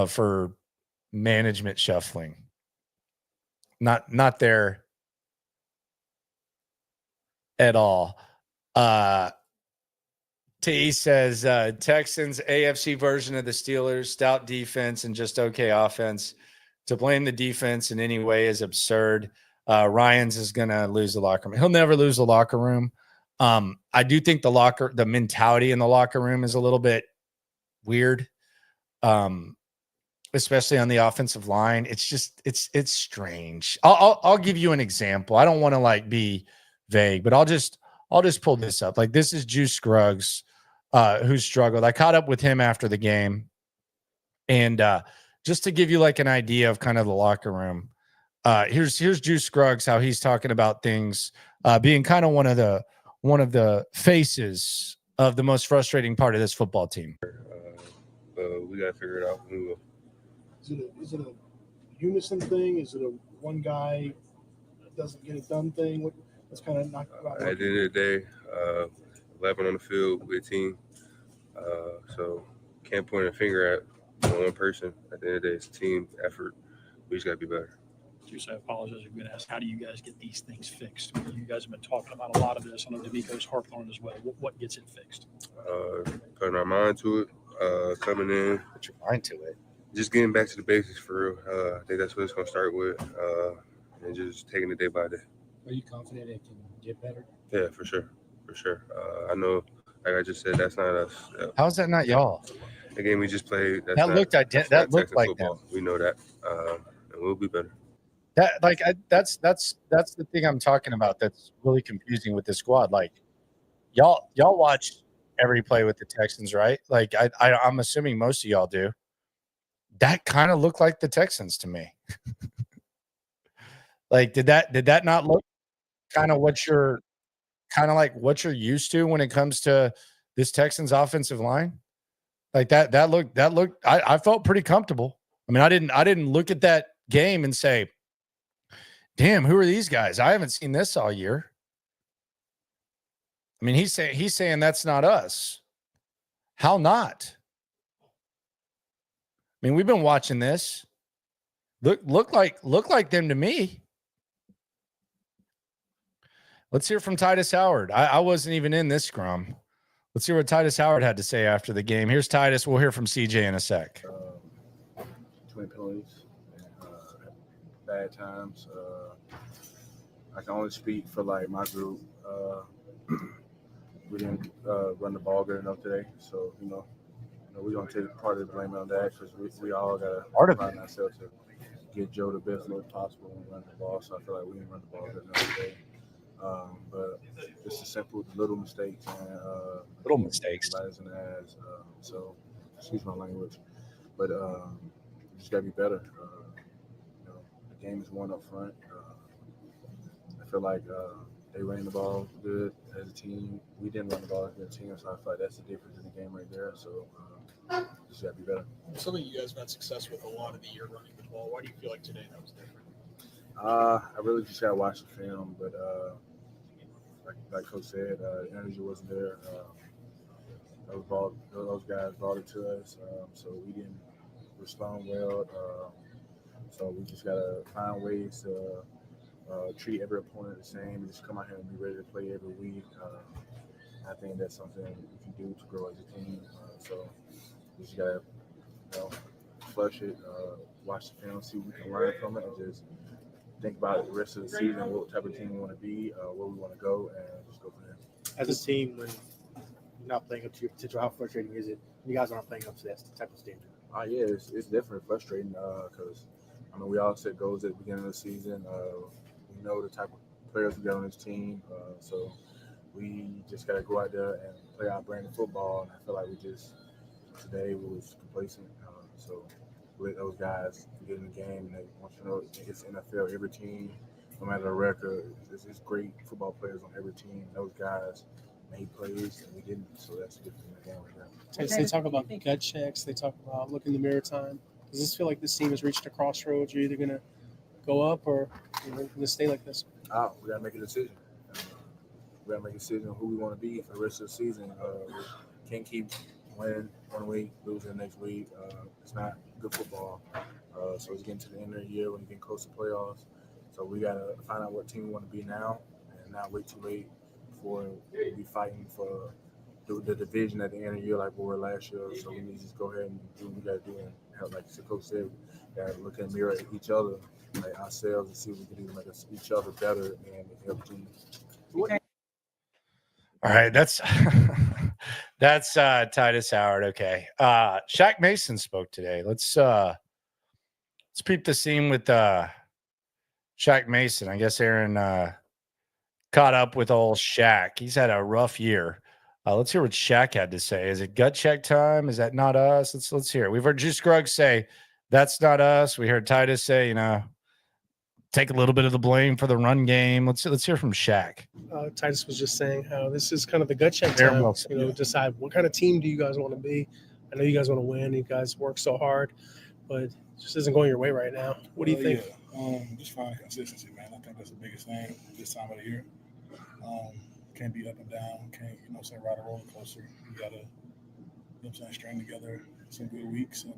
for management shuffling. Not there at all. T says Texans AFC version of the Steelers, stout defense and just okay offense. To blame the defense in any way is absurd. Ryans is gonna lose the locker room. He'll never lose the locker room. I do think the mentality in the locker room is a little bit weird. Especially on the offensive line. It's strange. I'll give you an example. I don't want to like be vague, but I'll just pull this up. Like, this is Juice Scruggs, who struggled. I caught up with him after the game. And just to give you like an idea of kind of the locker room, here's Juice Scruggs, how he's talking about things, being kind of one of the faces of the most frustrating part of this football team. We got to figure it out. We will. Is it a unison thing? Is it a one guy doesn't get it done thing? What's kind of not about at the end of the day, 11 on the field, we're a team. So can't point a finger at one person. At the end of the day, it's a team effort. We just got to be better. I apologize. I'm going to ask, how do you guys get these things fixed? You guys have been talking about a lot of this. I know DeMeco's harped on it as well. What gets it fixed? Putting our mind to it, coming in. Put your mind to it. Just getting back to the basics for real. I think that's what it's going to start with, and just taking it day by day. Are you confident it can get better? Yeah, for sure. For sure. I know, like I just said, that's not us. How's that not y'all? The game we just played, that looked like football. Them. We know that, and we'll be better. That's the thing I'm talking about. That's really confusing with this squad. Like, y'all watch every play with the Texans, right? Like, I'm assuming most of y'all do. That kind of looked like the Texans to me. Like, did that not look kind of what you're used to when it comes to this Texans offensive line? Like that looked. I felt pretty comfortable. I mean, I didn't look at that game and say, damn, who are these guys? I haven't seen this all year. I mean, he's saying that's not us. How not? I mean, we've been watching this. Look like them to me. Let's hear from Titus Howard. I wasn't even in this scrum. Let's hear what Titus Howard had to say after the game. Here's Titus. We'll hear from CJ in a sec. 20 penalties, bad times. I can only speak for like my group. We didn't run the ball good enough today, so we're gonna take part of the blame on that because we all gotta find ourselves to get Joe the best look possible and run the ball. So I feel like we didn't run the ball good enough today. But it's as simple as little mistakes and little mistakes. Bites in the ass. So excuse my language, but just gotta be better. The game is won up front. I feel like they ran the ball good as a team. We didn't run the ball as a team, so I feel like that's the difference in the game right there. So just gotta be better. Something you guys have had success with a lot of the year running the ball. Why do you feel like today that was different? I really just gotta watch the film, but like Coach said, the energy wasn't there. Those guys brought it to us, so we didn't respond well. So we just gotta find ways to treat every opponent the same and just come out here and be ready to play every week. I think that's something we can do to grow as a team. So we just gotta, flush it, watch the film, see what we can learn from it, and just think about the rest of the season, what type of team we want to be, where we want to go, and just go from there. As a team, when you're not playing up to your potential, how frustrating is it? You guys aren't playing up to that type of standard. Yeah, it's definitely frustrating because, we all set goals at the beginning of the season. We know the type of players we got on this team, so we just got to go out there and play our brand of football, and I feel like today we was complacent. So let those guys get in the game, and they want you to know it's NFL. Every team, no matter the record, it's great football players on every team. Those guys made plays, and we didn't. So that's the difference in the game right now. They talk about gut checks. They talk about look in the mirror time. Does this feel like this team has reached a crossroads? You're either going to go up or you're going to stay like this? We got to make a decision. We got to make a decision on who we want to be for the rest of the season. We can't keep winning one week, losing the next week. It's not good football. So it's getting to the end of the year when you're getting close to playoffs. So we got to find out what team we want to be now and not wait too late before we be fighting for the division at the end of the year like we were last year. So we need to just go ahead and do what we got to do. And like the coach said, we got to look in the mirror at each other, like ourselves, and see if we can do make each other better and help teams. All right, that's Titus Howard. Okay, Shaq Mason spoke today. Let's peep the scene with Shaq Mason. I guess Aaron caught up with old Shaq. He's had a rough year. Let's hear what Shaq had to say. Is it gut check time? Is that not us? Let's hear it. We've heard Juice Scruggs say that's not us. We heard Titus say, take a little bit of the blame for the run game. Let's hear from Shaq. Titus was just saying how this is kind of the gut check time. Decide what kind of team do you guys want to be. I know you guys want to win. You guys work so hard, but it just isn't going your way right now. What do you think? Just finding consistency, man. I think that's the biggest thing this time of the year. Can't be up and down. Can't, ride a roller coaster. You got to, string together some good weeks and,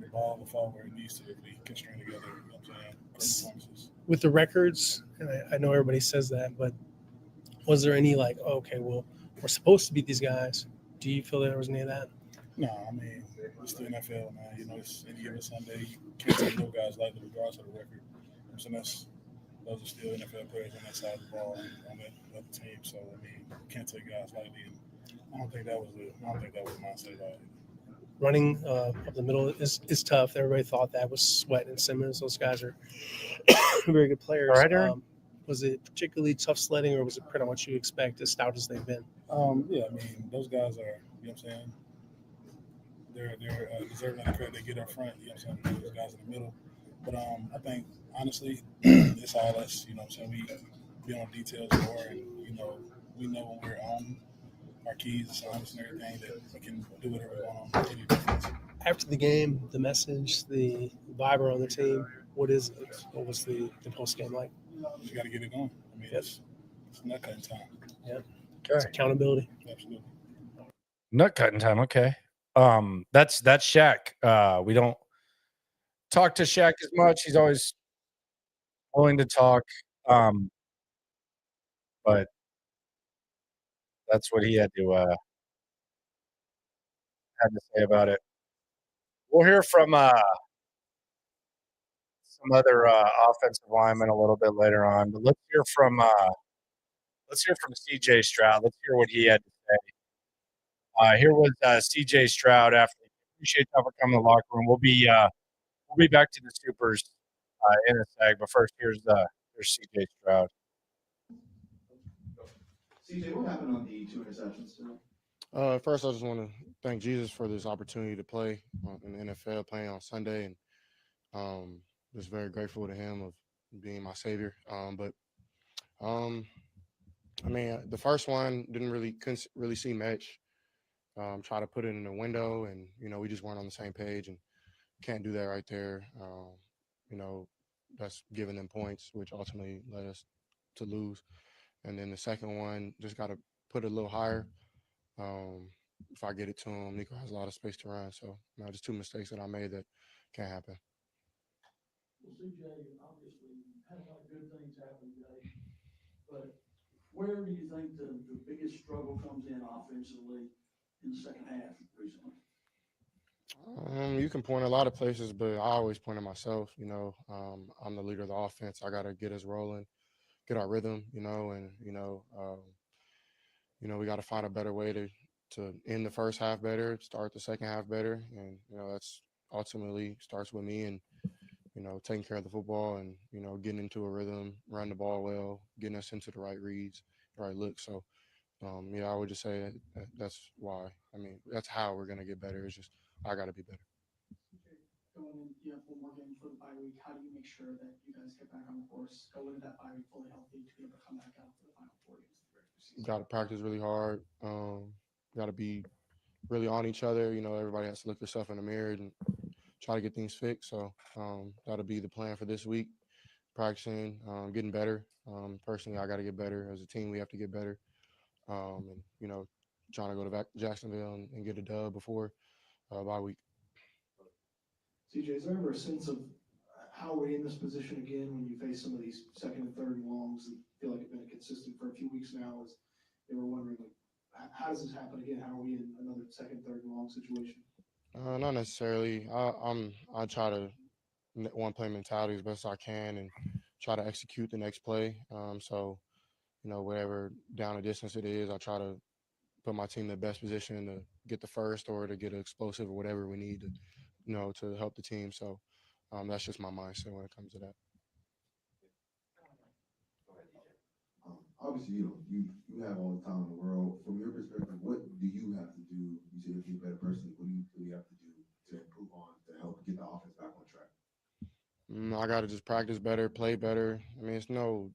the ball will fall where it needs to if we can string together, performances. With the records, and I know everybody says that, but was there any we're supposed to beat these guys? Do you feel there was any of that? No, it's the NFL, man. It's any given Sunday. You can't take those guys lightly regardless of the record. Those are still NFL players on that side of the ball on that other team. So, you can't take guys lightly. And I don't think that was the mindset about it. Running up the middle is tough. Everybody thought that was Sweat and Simmons. Those guys are very good players. All right, Aaron. Was it particularly tough sledding, or was it pretty much you expect, as stout as they've been? Those guys are, they're deserving of the credit they get up front, those guys in the middle. But I think, honestly, it's all us, we be on details more, and, we know when we're on our keys, assignments, and everything that we can do whatever we want on any defense. After the game, the message, the vibe around the team, What is it? What was the post game like? You got to get it going. I mean, it's nut cutting time. Yeah. Okay. It's accountability. Absolutely. Nut cutting time. Okay. That's Shaq. We don't talk to Shaq as much. He's always willing to talk. But that's what he had to say about it. We'll hear from some other offensive linemen a little bit later on, but let's hear from CJ Stroud. Let's hear what he had to say. Here was CJ Stroud after. Appreciate y'all for coming to the locker room. We'll be back to the Supers in a sec, but first here's CJ Stroud. CJ, what happened on the 2 interceptions today? First, I just want to thank Jesus for this opportunity to play in the NFL, playing on Sunday, and just very grateful to him of being my savior. I mean, the first one couldn't really see much. Try to put it in the window, and we just weren't on the same page, and can't do that right there. That's giving them points, which ultimately led us to lose. And then the second one, just got to put it a little higher. If I get it to him, Nico has a lot of space to run. So, just 2 mistakes that I made that can't happen. Well, CJ, obviously, had a lot of good things happen today, but where do you think the biggest struggle comes in offensively in the second half recently? You can point a lot of places, but I always point at myself. I'm the leader of the offense. I got to get us rolling, get our rhythm, and we got to find a better way to end the first half better, start the second half better, and that's ultimately starts with me and taking care of the football and getting into a rhythm, run the ball well, getting us into the right reads, the right looks. So I would just say that's why. I mean, that's how we're gonna get better. It's just I got to be better. Going in, you have 1 more game for the bye week. How do you make sure that you guys get back on the course, go into that bye week fully healthy to be able to come back out for the final 4 games of the regular season? Got to practice really hard. Got to be really on each other. Everybody has to look yourself in the mirror and try to get things fixed. So that'll be the plan for this week. Practicing, getting better. Personally, I got to get better. As a team, we have to get better. And trying to go to Jacksonville and get a dub before bye week. CJ, is there ever a sense of how we're in this position again when you face some of these second and third and longs that feel like have been consistent for a few weeks now? As they were wondering, like, how does this happen again? How are we in another second, third and long situation? Not necessarily. I try to one play mentality as best I can and try to execute the next play. So whatever down the distance it is, I try to put my team in the best position to get the first or to get an explosive or whatever we need to, to help the team. So that's just my mindset when it comes to that. Obviously, you have all the time in the world. From your perspective, what do you have to do? You say you're a better person. What do you have to do to improve on to help get the offense back on track? I got to just practice better, play better. I mean, it's no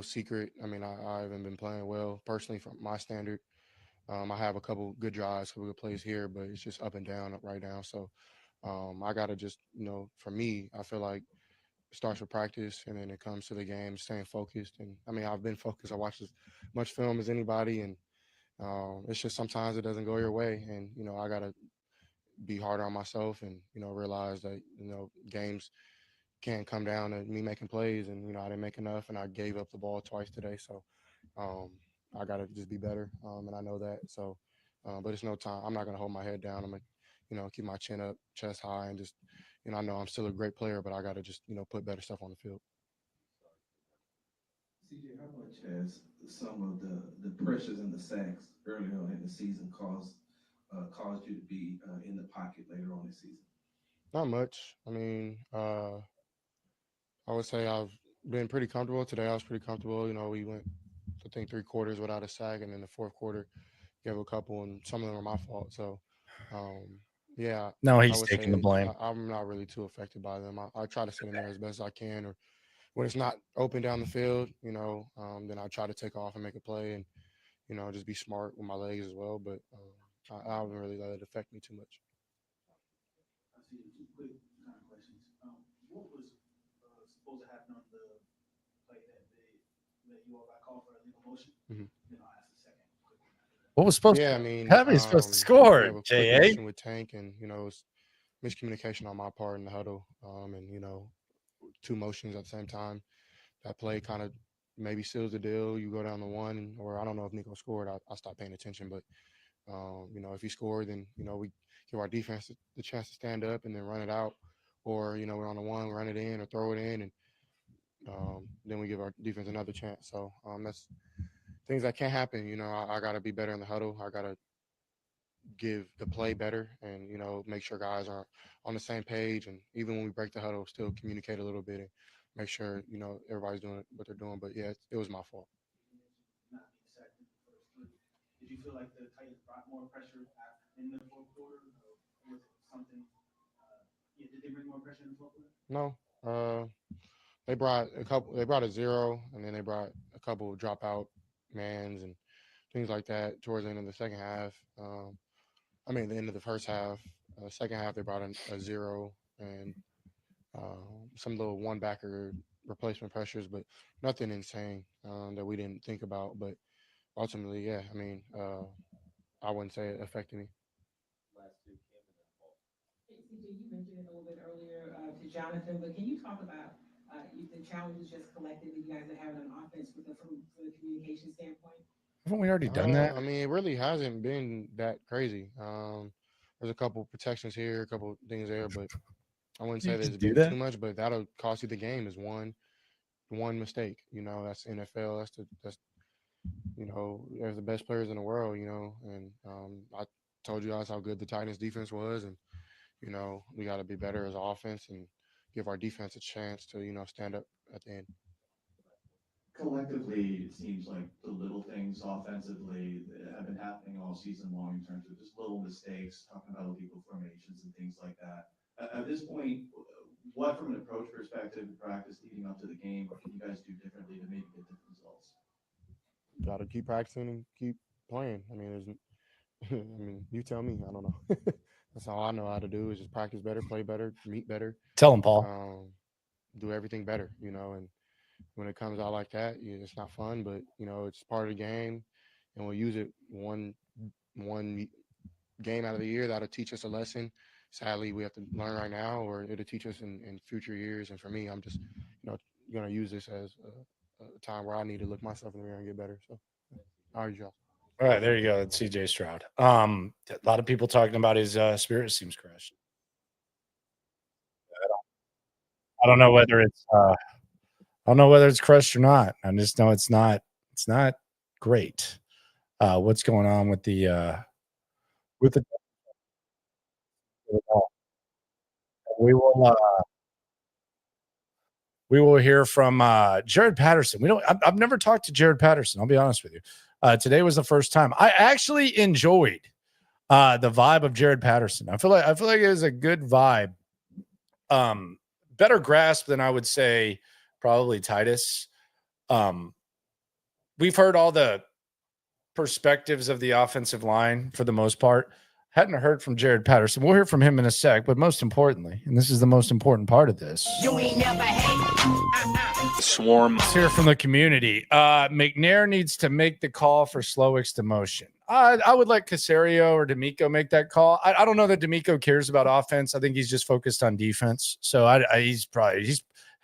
secret. I mean, I haven't been playing well personally from my standard. I have a couple good drives, couple good plays here, but it's just up and down right now. So I got to just, for me, I feel like it starts with practice and then it comes to the game, staying focused. And I mean, I've been focused. I watch as much film as anybody. And it's just sometimes it doesn't go your way. And, I got to be harder on myself and, realize that, games can't come down to me making plays. And, I didn't make enough and I gave up the ball twice today. So I got to just be better. And I know that. So, but it's no time. I'm not going to hold my head down. I'm going to, keep my chin up, chest high, and just, I know I'm still a great player, but I got to just, put better stuff on the field. CJ, how much has some of the pressures and the sacks earlier on in the season caused you to be in the pocket later on this season? Not much. I mean, I would say I've been pretty comfortable. Today I was pretty comfortable. We went, I think, 3 quarters without a sack, and then the 4th quarter gave a couple, and some of them were my fault. So, yeah. No, I he's would taking say the blame. I'm not really too affected by them. I try to sit in there as best as I can, or when it's not open down the field, then I try to take off and make a play and, just be smart with my legs as well. But I haven't really let it affect me too much. I see 2 quick kind of questions. questions. What was supposed to happen on the play that you all got called for illegal motion? Mhm. Then I'll ask the second quick one after that. What was supposed Yeah, to I mean, happen? He's supposed to we score, have a quick J.A. motion with Tank, and it was miscommunication on my part in the huddle, and two motions at the same time. That play kind of maybe seals the deal. You go down to one, or I don't know if Nico scored. I stopped paying attention, but if he scored, then we give our defense the chance to stand up and then run it out, or we're on the one, run it in or throw it in, and then we give our defense another chance. So that's things that can't happen. I got to be better in the huddle. I got to give the play better and, make sure guys are on the same page. And even when we break the huddle, still communicate a little bit and make sure, everybody's doing what they're doing. But yeah, it was my fault. Not being sacked in the first three. Did you feel like the Titans brought more pressure in the fourth quarter? Or was it something? Did they bring more pressure in the fourth quarter? No. They brought a zero, and then they brought a couple dropout mans and things like that towards the end of the second half. The end of the first half. Second half, they brought in a zero and some little one-backer replacement pressures, but nothing insane that we didn't think about. But ultimately, yeah, I wouldn't say it affected me. CJ, you mentioned it a little bit earlier to Jonathan, but can you talk about the challenges just collectively you guys are having on offense from the communication standpoint? Haven't we already done that? It really hasn't been that crazy. There's a couple protections here, a couple things there, but I wouldn't say there's been too much. But that'll cost you the game is one mistake. That's NFL. That's they're the best players in the world. And I told you guys how good the Titans defense was, and we got to be better as an offense and give our defense a chance to stand up at the end. Collectively, it seems like the little things offensively that have been happening all season long in terms of just little mistakes, talking about illegal formations and things like that. At this point, what from an approach perspective in practice leading up to the game, what can you guys do differently to maybe get different results? Got to keep practicing and keep playing. You tell me. I don't know. That's all I know how to do is just practice better, play better, meet better. Tell him, Paul. Do everything better, and when it comes out like that, it's not fun, but it's part of the game, and we'll use it one game out of the year that'll teach us a lesson. Sadly, we have to learn right now, or it'll teach us in future years. And for me, I'm just going to use this as a time where I need to look myself in the mirror and get better. So, all right, Joe. All right, there you go. That's CJ Stroud. A lot of people talking about his spirit seems crushed. I don't know whether it's crushed or not. I just know it's not great. What's going on with the we will hear from Jared Patterson. I've never talked to Jared Patterson. I'll be honest with you. Today was the first time. I actually enjoyed the vibe of Jared Patterson. I feel like it was a good vibe. Better grasp than I would say probably Titus. We've heard all the perspectives of the offensive line for the most part. Hadn't heard from Jared Patterson. We'll hear from him in a sec, but most importantly, and this is the most important part of this. You ain't never hate. Swarm. Let's hear from the community. McNair needs to make the call for Slowick's demotion. I would let Caserio or DeMeco make that call. I don't know that DeMeco cares about offense. I think he's just focused on defense. So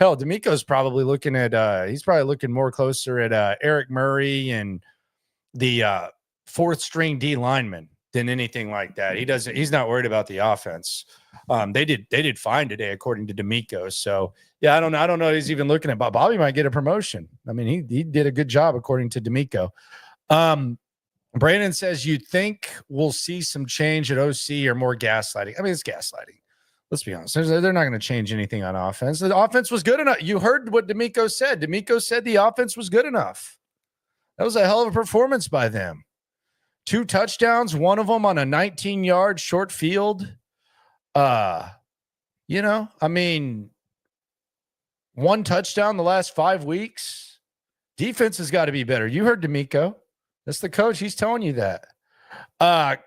DeMeco's probably looking more closer at Eric Murray and the fourth string D lineman than anything like that. He's not worried about the offense. They did fine today, according to DeMeco. So yeah, I don't know. He's even looking at Bobby might get a promotion. He did a good job according to DeMeco. Brandon says, you think we'll see some change at OC or more gaslighting? It's gaslighting. Let's be honest. They're not going to change anything on offense. The offense was good enough. You heard what DeMeco said. DeMeco said the offense was good enough. That was a hell of a performance by them. 2 touchdowns, one of them on a 19-yard short field. One touchdown the last 5 weeks. Defense has got to be better. You heard DeMeco. That's the coach. He's telling you that.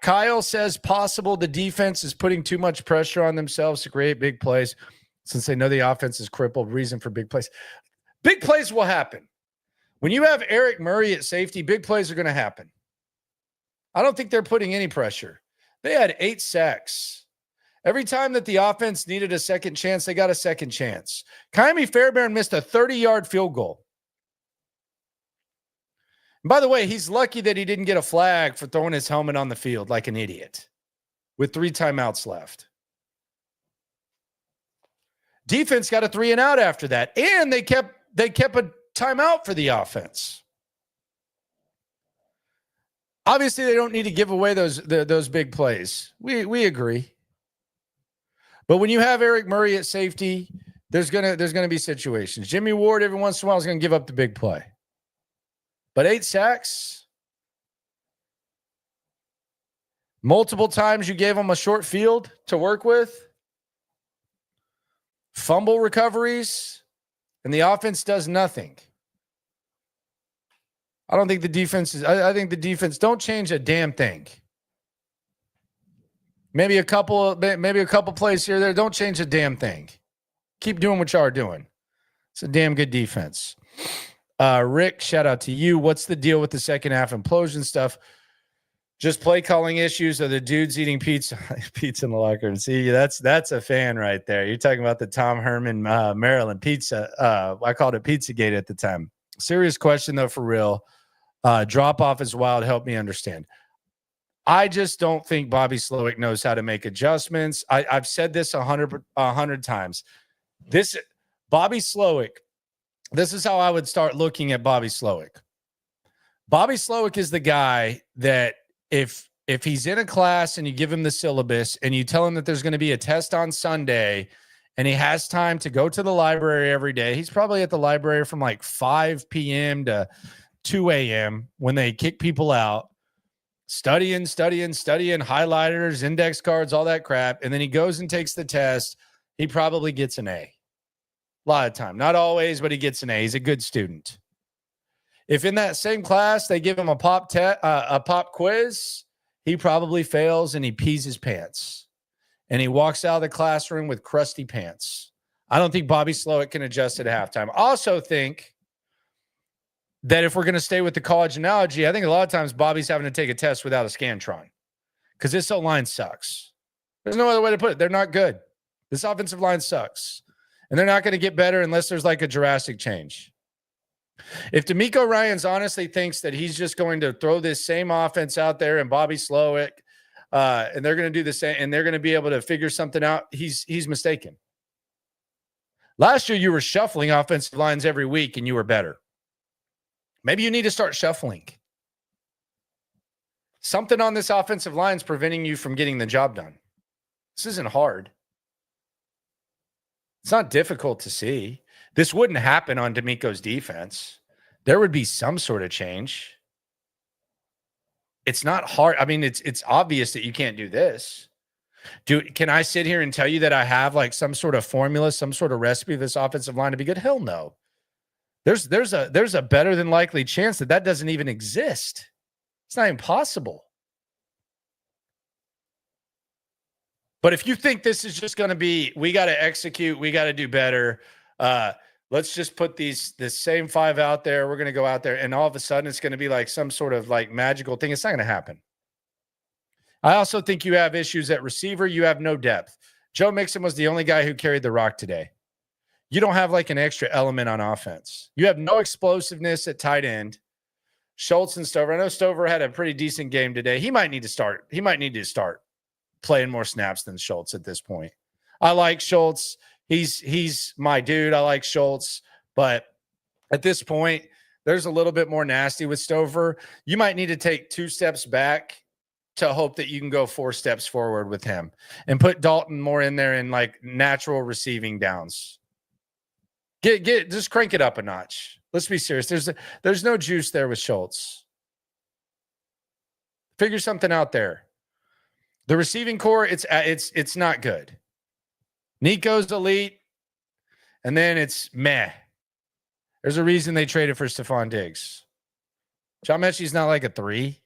Kyle says possible the defense is putting too much pressure on themselves to create big plays. since they know the offense is crippled. Reason for big plays. Big plays will happen. When you have Eric Murray at safety, big plays are going to happen. I don't think they're putting any pressure. They had 8 sacks. Every time that the offense needed a second chance, they got a second chance. Kaimi Fairbairn missed a 30-yard field goal. And by the way, he's lucky that he didn't get a flag for throwing his helmet on the field like an idiot with 3 timeouts left. Defense got a 3-and-out after that, and they kept a timeout for the offense. Obviously, they don't need to give away those big plays. We agree. But when you have Eric Murray at safety, there's gonna be situations. Jimmy Ward every once in a while is gonna give up the big play. But 8 sacks, multiple times you gave them a short field to work with, fumble recoveries, and the offense does nothing. I don't think the defense is. I think the defense don't change a damn thing. Maybe a couple plays here or there. Don't change a damn thing. Keep doing what y'all are doing. It's a damn good defense. Rick, shout out to you. What's the deal with the second half implosion stuff? Just play calling issues, or the dudes eating pizza in the locker room? See, that's a fan right there. You're talking about the Tom Herman, Maryland pizza. I called it Pizzagate at the time. Serious question though, for real. Drop off is wild. Help me understand. I just don't think Bobby Slowick knows how to make adjustments. I've said this 100 times. Bobby Slowick. This is how I would start looking at Bobby Slowick. Bobby Slowick is the guy that if he's in a class and you give him the syllabus and you tell him that there's going to be a test on Sunday and he has time to go to the library every day, he's probably at the library from like 5 p.m. to 2 a.m. when they kick people out, studying, highlighters, index cards, all that crap. And then he goes and takes the test. He probably gets an A. A lot of time. Not always, but he gets an A. He's a good student. If in that same class they give him a pop quiz, he probably fails and he pees his pants. And he walks out of the classroom with crusty pants. I don't think Bobby Slowick can adjust at halftime. I also think that if we're going to stay with the college analogy, I think a lot of times Bobby's having to take a test without a Scantron because this O-line sucks. There's no other way to put it. They're not good. This offensive line sucks. And they're not going to get better unless there's like a drastic change. If DeMeco Ryans honestly thinks that he's just going to throw this same offense out there and Bobby Slowick, and they're going to do the same, and they're going to be able to figure something out, he's mistaken. Last year, you were shuffling offensive lines every week and you were better. Maybe you need to start shuffling. Something on this offensive line is preventing you from getting the job done. This isn't hard. It's not difficult to see. This wouldn't happen on DeMeco's defense. There would be some sort of change. It's not hard. I mean, it's obvious that you can't do this. Can I sit here and tell you that I have like some sort of formula, some sort of recipe for this offensive line to be good? Hell no. There's a better than likely chance that doesn't even exist. It's not impossible. But if you think this is just going to be, we got to execute, we got to do better. Let's just put this same 5 out there. We're going to go out there, and all of a sudden it's going to be like some sort of like magical thing. It's not going to happen. I also think you have issues at receiver. You have no depth. Joe Mixon was the only guy who carried the rock today. You don't have like an extra element on offense. You have no explosiveness at tight end. Schultz and Stover. I know Stover had a pretty decent game today. He might need to start. He might need to start playing more snaps than Schultz at this point. I like Schultz. He's my dude. I like Schultz. But at this point, there's a little bit more nasty with Stover. You might need to take 2 steps back to hope that you can go 4 steps forward with him and put Dalton more in there in like natural receiving downs. Just crank it up a notch. Let's be serious. There's no juice there with Schultz. Figure something out there. The receiving core, it's not good. Nico's elite, and then it's meh. There's a reason they traded for Stephon Diggs. John Mechie's not like a 3.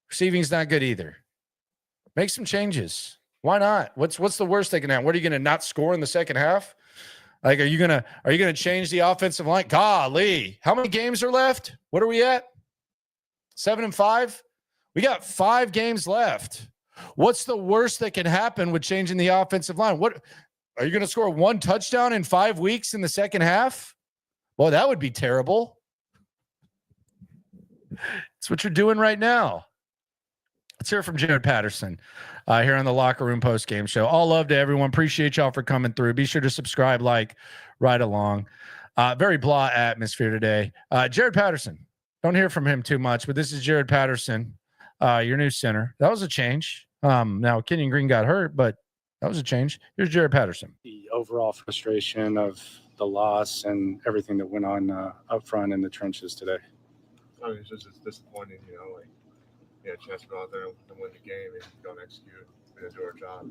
Receiving's not good either. Make some changes. Why not? What's the worst that can happen? What are you going to not score in the second half? Like, are you gonna change the offensive line? Golly, how many games are left? What are we at? 7-5. We got 5 games left. What's the worst that can happen with changing the offensive line? What are you going to score 1 touchdown in 5 weeks in the second half? Well, that would be terrible. It's what you're doing right now. Let's hear from Jared Patterson here on the Locker Room Post Game Show. All love to everyone. Appreciate y'all for coming through. Be sure to subscribe, like, right along. Very blah atmosphere today. Jared Patterson. Don't hear from him too much, but this is Jared Patterson, your new center. That was a change. Now, Kenyon Green got hurt, but that was a change. Here's Jared Patterson. The overall frustration of the loss and everything that went on up front in the trenches today. I mean, it's just disappointing, like, a chance to go out there and win the game and don't execute. We didn't do our job.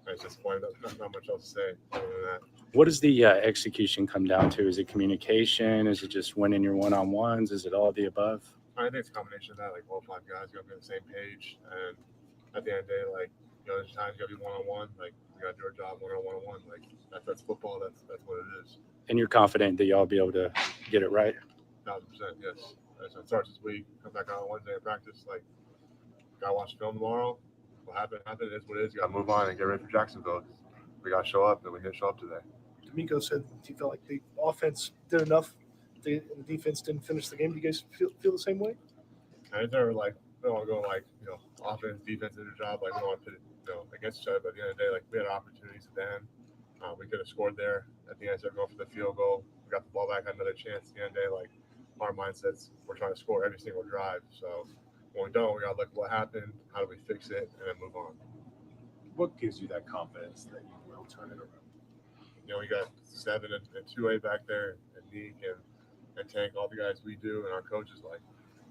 It's disappointing. Not much else to say other than that. What does the execution come down to? Is it communication? Is it just winning your one-on-ones? Is it all of the above? I think it's a combination of that. Like, all 5 guys got to be on the same page. And at the end of the day, like, there's times you got to be one-on-one. Like, we got to do our job one-on-one. Like, that's football. That's what it is. And you're confident that y'all be able to get it right? 1,000%, yes. So it starts this week. Come back on Wednesday and practice. Like, gotta watch film tomorrow. What happened is what it is. You gotta move on and get ready for Jacksonville. We gotta show up, and we didn't show up today. DeMeco said he felt like the offense did enough. The defense didn't finish the game. Do you guys feel the same way? And they're like, we don't want to go like, offense, defense did their job. Like, we don't want to put it, against each other. But at the end of the day, like, we had opportunities at the end. We could have scored there. At the end, instead of going for the field goal, we got the ball back, had another chance. At the end of the day, like, our mindset's we're trying to score every single drive. So when we don't, we got to look at what happened, how do we fix it, and then move on. What gives you that confidence that you will turn it around? We got 7 and 2A back there, and Neek and Tank, all the guys we do, and our coaches, like,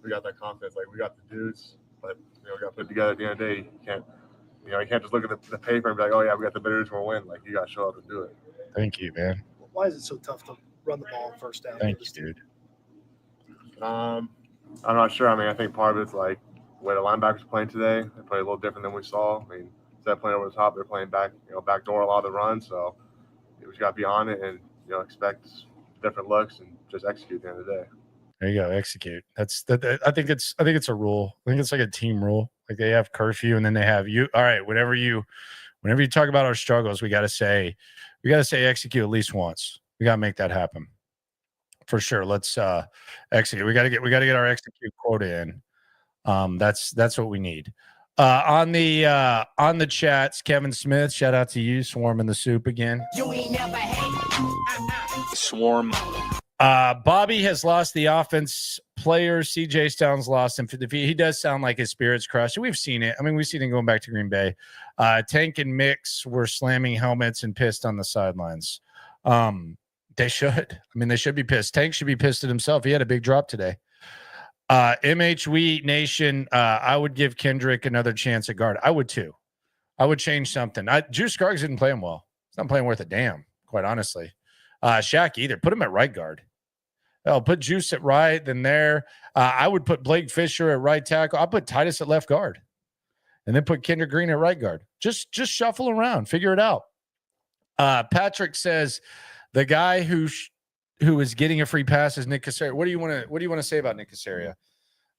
we got that confidence. Like, we got the dudes, but, we got to put it together at the end of the day. You can't just look at the paper and be like, oh, yeah, we got the better dudes, we'll win. Like, you got to show up and do it. Thank you, man. Why is it so tough to run the ball first down? Thank you, dude. I'm not sure. I mean, I think part of it's like the way the linebackers playing today. They play a little different than we saw. I mean, instead of playing over the top, they're playing back, back door a lot of the run. So we just got to be on it and expect different looks and just execute at the end of the day. There you go, execute. That's that. I think it's a rule. I think it's like a team rule. Like, they have curfew and then they have you. All right, whenever you talk about our struggles, we got to say execute at least once. We got to make that happen. For sure. Let's execute. We got to get our execute quota in. That's what we need. On the chats, Kevin Smith, shout out to you, Swarm in the soup again. You ain't never hate. Swarm. Bobby has lost the offense player. CJ Stone's lost him for defeat. He does sound like his spirit's crushed. We've seen it. I mean, we've seen it going back to Green Bay. Tank and Mix were slamming helmets and pissed on the sidelines. They should. I mean, they should be pissed. Tank should be pissed at himself. He had a big drop today. MHW Nation, I would give Kendrick another chance at guard. I would too. I would change something. Juice Scruggs didn't play him well. He's not playing worth a damn, quite honestly. Shaq either. Put him at right guard. I'll put Juice at right, then there. I would put Blake Fisher at right tackle. I'll put Titus at left guard. And then put Kendrick Green at right guard. Just shuffle around. Figure it out. Patrick says, the guy who is getting a free pass is Nick Caserio. What do you want to say about Nick Caserio?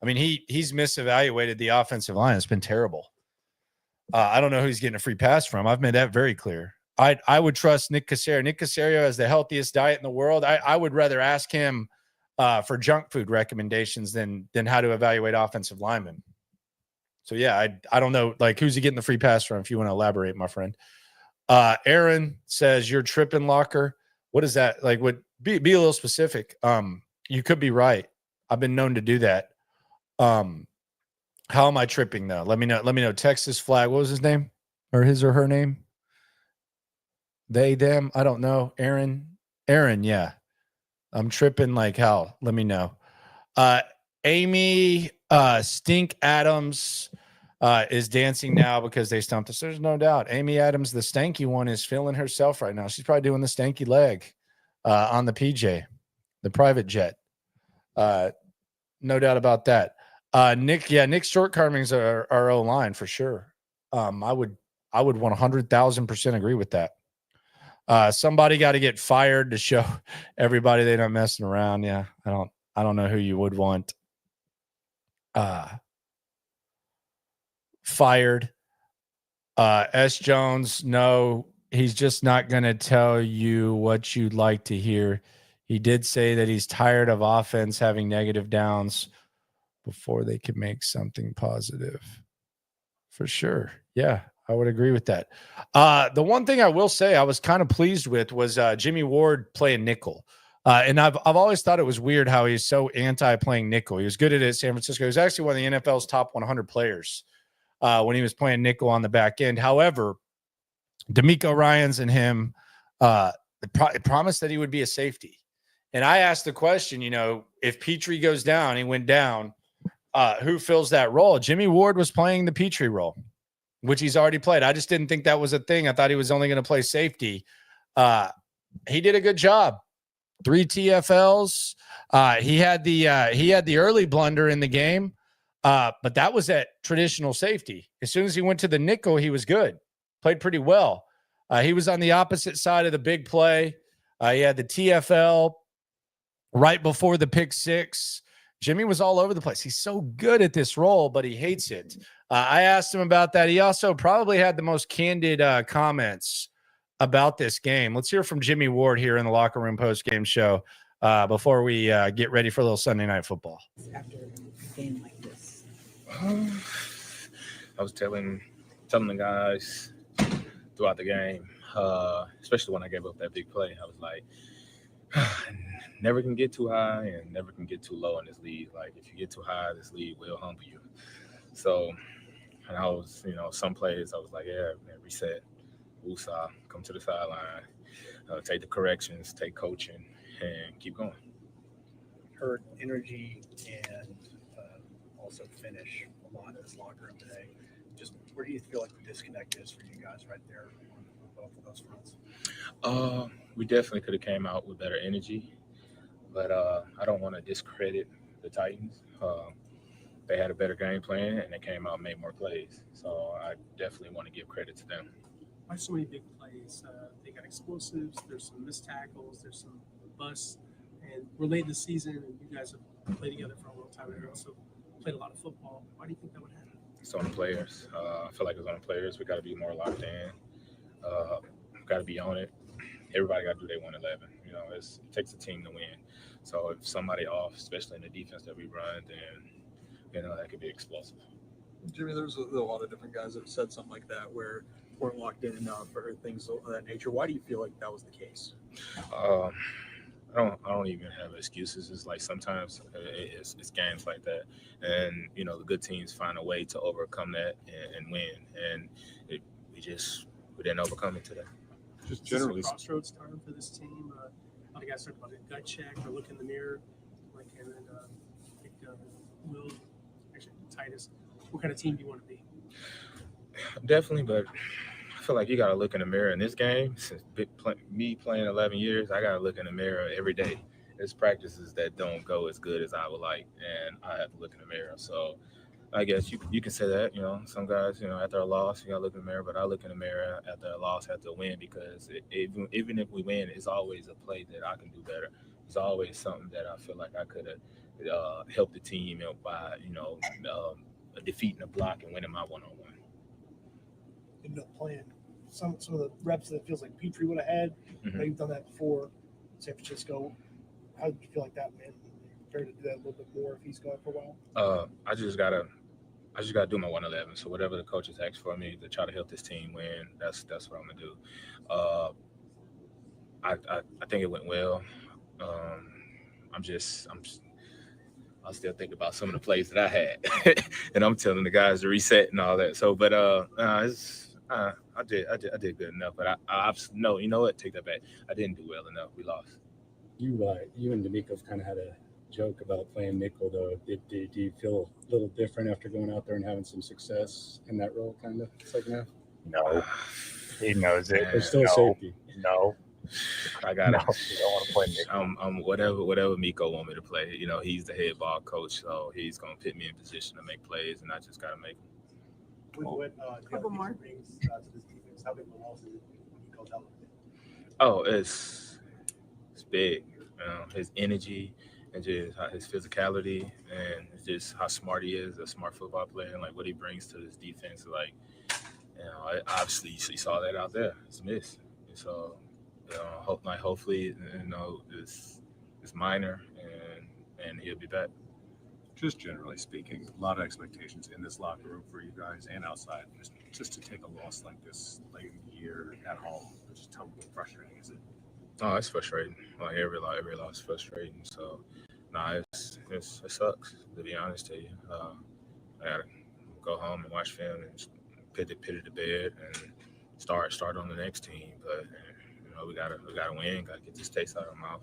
I mean, he's misevaluated the offensive line. It's been terrible. I don't know who he's getting a free pass from. I've made that very clear. I would trust Nick Caserio. Nick Caserio has the healthiest diet in the world. I would rather ask him for junk food recommendations than how to evaluate offensive linemen. So yeah, I don't know, like, who's he getting the free pass from? If you want to elaborate, my friend. Aaron says you're tripping, Locker. What is that? Like, be a little specific. You could be right. I've been known to do that. How am I tripping though? Let me know. Texas Flag. What was his name? Or his or her name? They, them. I don't know. Aaron. Yeah. I'm tripping like hell. Let me know. Amy Stink Adams is dancing now because they stumped us. There's no doubt. Amy Adams, the stanky one, is feeling herself right now. She's probably doing the stanky leg on the PJ, the private jet. No doubt about that. Nick's short carvings are our O-line for sure. I would I would 100,000% agree with that. Somebody got to get fired to show everybody they're not messing around. Yeah, I don't know who you would want fired. S. Jones, no, he's just not going to tell you what you'd like to hear. He did say that he's tired of offense having negative downs before they can make something positive. For sure. Yeah, I would agree with that. The one thing I will say I was kind of pleased with was Jimmy Ward playing nickel. And I've always thought it was weird how he's so anti playing nickel. He was good at it at San Francisco. He was actually one of the NFL's top 100 players when he was playing nickel on the back end. However, DeMeco Ryans and him promised that he would be a safety. And I asked the question, if Petrie goes down, he went down, who fills that role? Jimmy Ward was playing the Petrie role, which he's already played. I just didn't think that was a thing. I thought he was only going to play safety. He did a good job. 3 TFLs. He had the early blunder in the game, but that was at traditional safety. As soon as he went to the nickel, he was good. Played pretty well. He was on the opposite side of the big play. He had the TFL right before the pick six. Jimmy was all over the place. He's so good at this role, but he hates it. I asked him about that. He also probably had the most candid comments about this game. Let's hear from Jimmy Ward here in the Locker Room post-game show before we get ready for a little Sunday Night Football. After a game like this, I was telling the guys throughout the game, especially when I gave up that big play, I was like, never can get too high and never can get too low in this league. Like, if you get too high, this league will humble you. So, and I was, some plays, I was like, yeah, man, reset, woosah, come to the sideline, take the corrections, take coaching, and keep going. Heard energy and also finish a lot in this locker room today. Just where do you feel like the disconnect is for you guys right there on both of those fronts? We definitely could have came out with better energy, but I don't want to discredit the Titans. They had a better game plan, and they came out and made more plays. So I definitely want to give credit to them. Why so many big plays? They got explosives. There's some missed tackles. There's some busts. And we're late in the season, and you guys have played together for a long time. And also played a lot of football. Why do you think that would happen? It's on the players. I feel like it's on the players. We got to be more locked in. Got to be on it. Everybody got to do their 111. It takes a team to win. So if somebody off, especially in the defense that we run, then that could be explosive. Jimmy, there's a lot of different guys that have said something like that where weren't locked in enough or things of that nature. Why do you feel like that was the case? I don't even have excuses. It's like sometimes it's games like that, and the good teams find a way to overcome that and win, and we didn't overcome it today. Just generally, Crossroads time for this team. A lot of guys talk about a gut check or look in the mirror, Will, actually Titus. What kind of team do you want to be? Definitely, but I feel like you got to look in the mirror in this game. Since me playing 11 years, I got to look in the mirror every day. There's practices that don't go as good as I would like, and I have to look in the mirror. So I guess you can say that, some guys, after a loss, you got to look in the mirror, but I look in the mirror after a loss, after a win, because even if we win, it's always a play that I can do better. It's always something that I feel like I could have helped the team by, defeating a block and winning my one-on-one. Ended up playing some of the reps that it feels like Petrie would have had. Mm-hmm. You've done that before in San Francisco. How do you feel like that, man? Prepared to do that a little bit more if he's gone for a while? I just gotta do my 111. So whatever the coaches ask for me to try to help this team win, that's what I'm gonna do. I think it went well. I'll still think about some of the plays that I had, and I'm telling the guys to reset and all that. So, but I did good enough. But no, you know what? Take that back. I didn't do well enough. We lost. You and DeMeco have kind of had a joke about playing nickel, though. Do you feel a little different after going out there and having some success in that role, kind of second half? No, he knows it. There's still safety. No. I got No, it. you don't want to play nickel. I'm whatever Miko want me to play. He's the head ball coach, so he's gonna put me in position to make plays, and I just gotta make them. What Couple more. brings to this defense? How big of a loss is it when he goes out? Oh, it's big. His energy and just his physicality and just how smart he is, a smart football player, and like what he brings to this defense. Like, obviously you saw that out there. It's missed. So, hopefully, it's minor and he'll be back. Just generally speaking, a lot of expectations in this locker room for you guys and outside. Just to take a loss like this late in the year at home, just how frustrating is it? Oh, it's frustrating. Like every loss is frustrating. So, it sucks, to be honest to you. I gotta go home and watch film and put it to bed and start on the next team. But we gotta win. Gotta get this taste out of my mouth.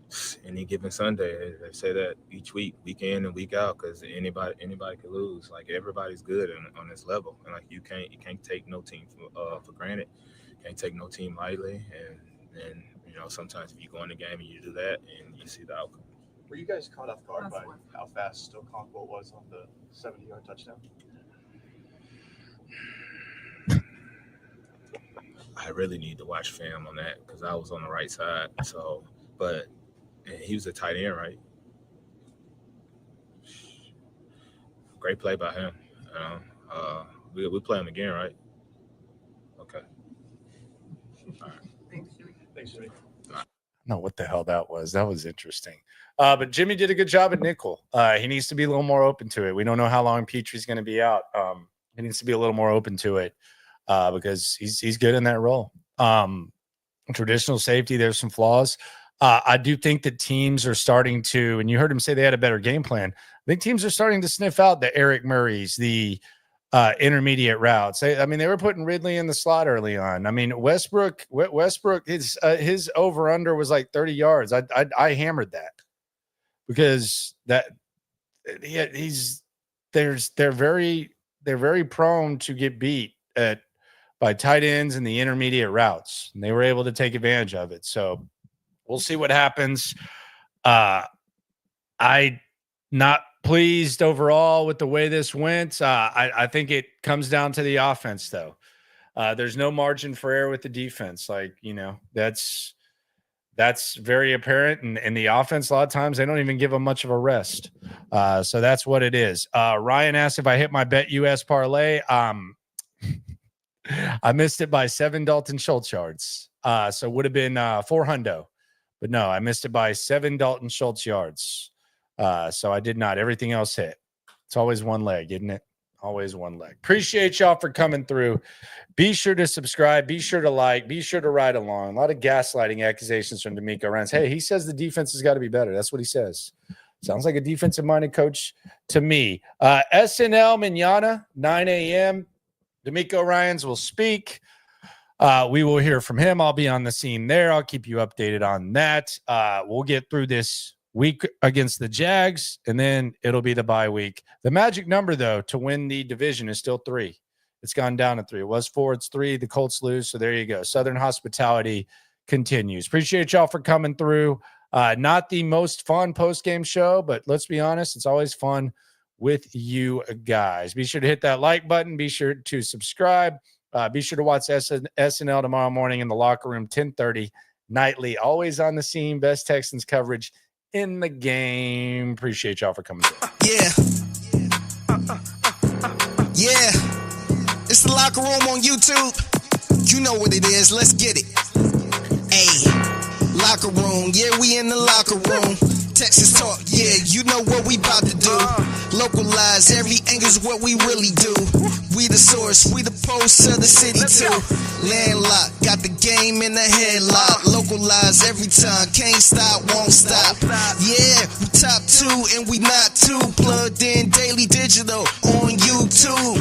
It's any given Sunday. They say that each week in and week out, because anybody could lose. Like, everybody's good on this level, and like you can't take no team for granted. Can't take no team lightly, and sometimes if you go in the game and you do that, and you see the outcome. Were you guys caught off guard by how fast Okonkwo was on the 70-yard touchdown? I really need to watch film on that because I was on the right side. So, but he was a tight end, right? Great play by him. We play him again, right? Okay. All right. Thanks, Jimmy. know what the hell that was. That was interesting. But Jimmy did a good job at nickel. He needs to be a little more open to it. We don't know how long Petrie's going to be out. He needs to be a little more open to it because he's good in that role. Traditional safety, there's some flaws. I do think that teams are starting to, and you heard him say they had a better game plan. I think teams are starting to sniff out the Eric Murrays, the intermediate routes. They were putting Ridley in the slot early on. I mean, Westbrook, his over under was like 30 yards. I hammered that because they're very prone to get beat by tight ends in the intermediate routes, and they were able to take advantage of it. So we'll see what happens. I not pleased overall with the way this went. I think it comes down to the offense, though. There's no margin for error with the defense. That's very apparent. And the offense, a lot of times, they don't even give them much of a rest. So that's what it is. Ryan asked if I hit my Bet US parlay. I missed it by 7 Dalton Schultz yards. So it would have been 4 hundo. But no, I missed it by 7 Dalton Schultz yards. So I did not. Everything else hit. It's always one leg, isn't it? Always one leg. Appreciate y'all for coming through. Be sure to subscribe. Be sure to like. Be sure to ride along. A lot of gaslighting accusations from DeMeco Ryans. Hey, he says the defense has got to be better. That's what he says. Sounds like a defensive-minded coach to me. SNL Manana, 9 a.m. DeMeco Ryans will speak. We will hear from him. I'll be on the scene there. I'll keep you updated on that. We'll get through this week against the Jags, and then it'll be the bye week. The magic number, though, to win the division is still 3. It's gone down to 3. It was 4. It's 3. The Colts lose, so there you go. Southern hospitality continues. Appreciate y'all for coming through. Not the most fun post-game show, but let's be honest, it's always fun with you guys. Be sure to hit that like button. Be sure to subscribe. Be sure to watch SNL tomorrow morning in the locker room, 10:30 nightly. Always on the scene. Best Texans coverage in the game. Appreciate y'all for coming through. Yeah. Yeah. It's the locker room on YouTube. You know what it is. Let's get it. Hey. Locker room. Yeah, we in the locker room. Texas talk. Yeah, you know what we about to do. Localize every angle's what we really do. We the source, we the pulse of the city too. Landlocked, got the game in the headlock. Localize every time, can't stop, won't stop. Yeah, we top 2 and we not 2. Plugged in daily digital on YouTube.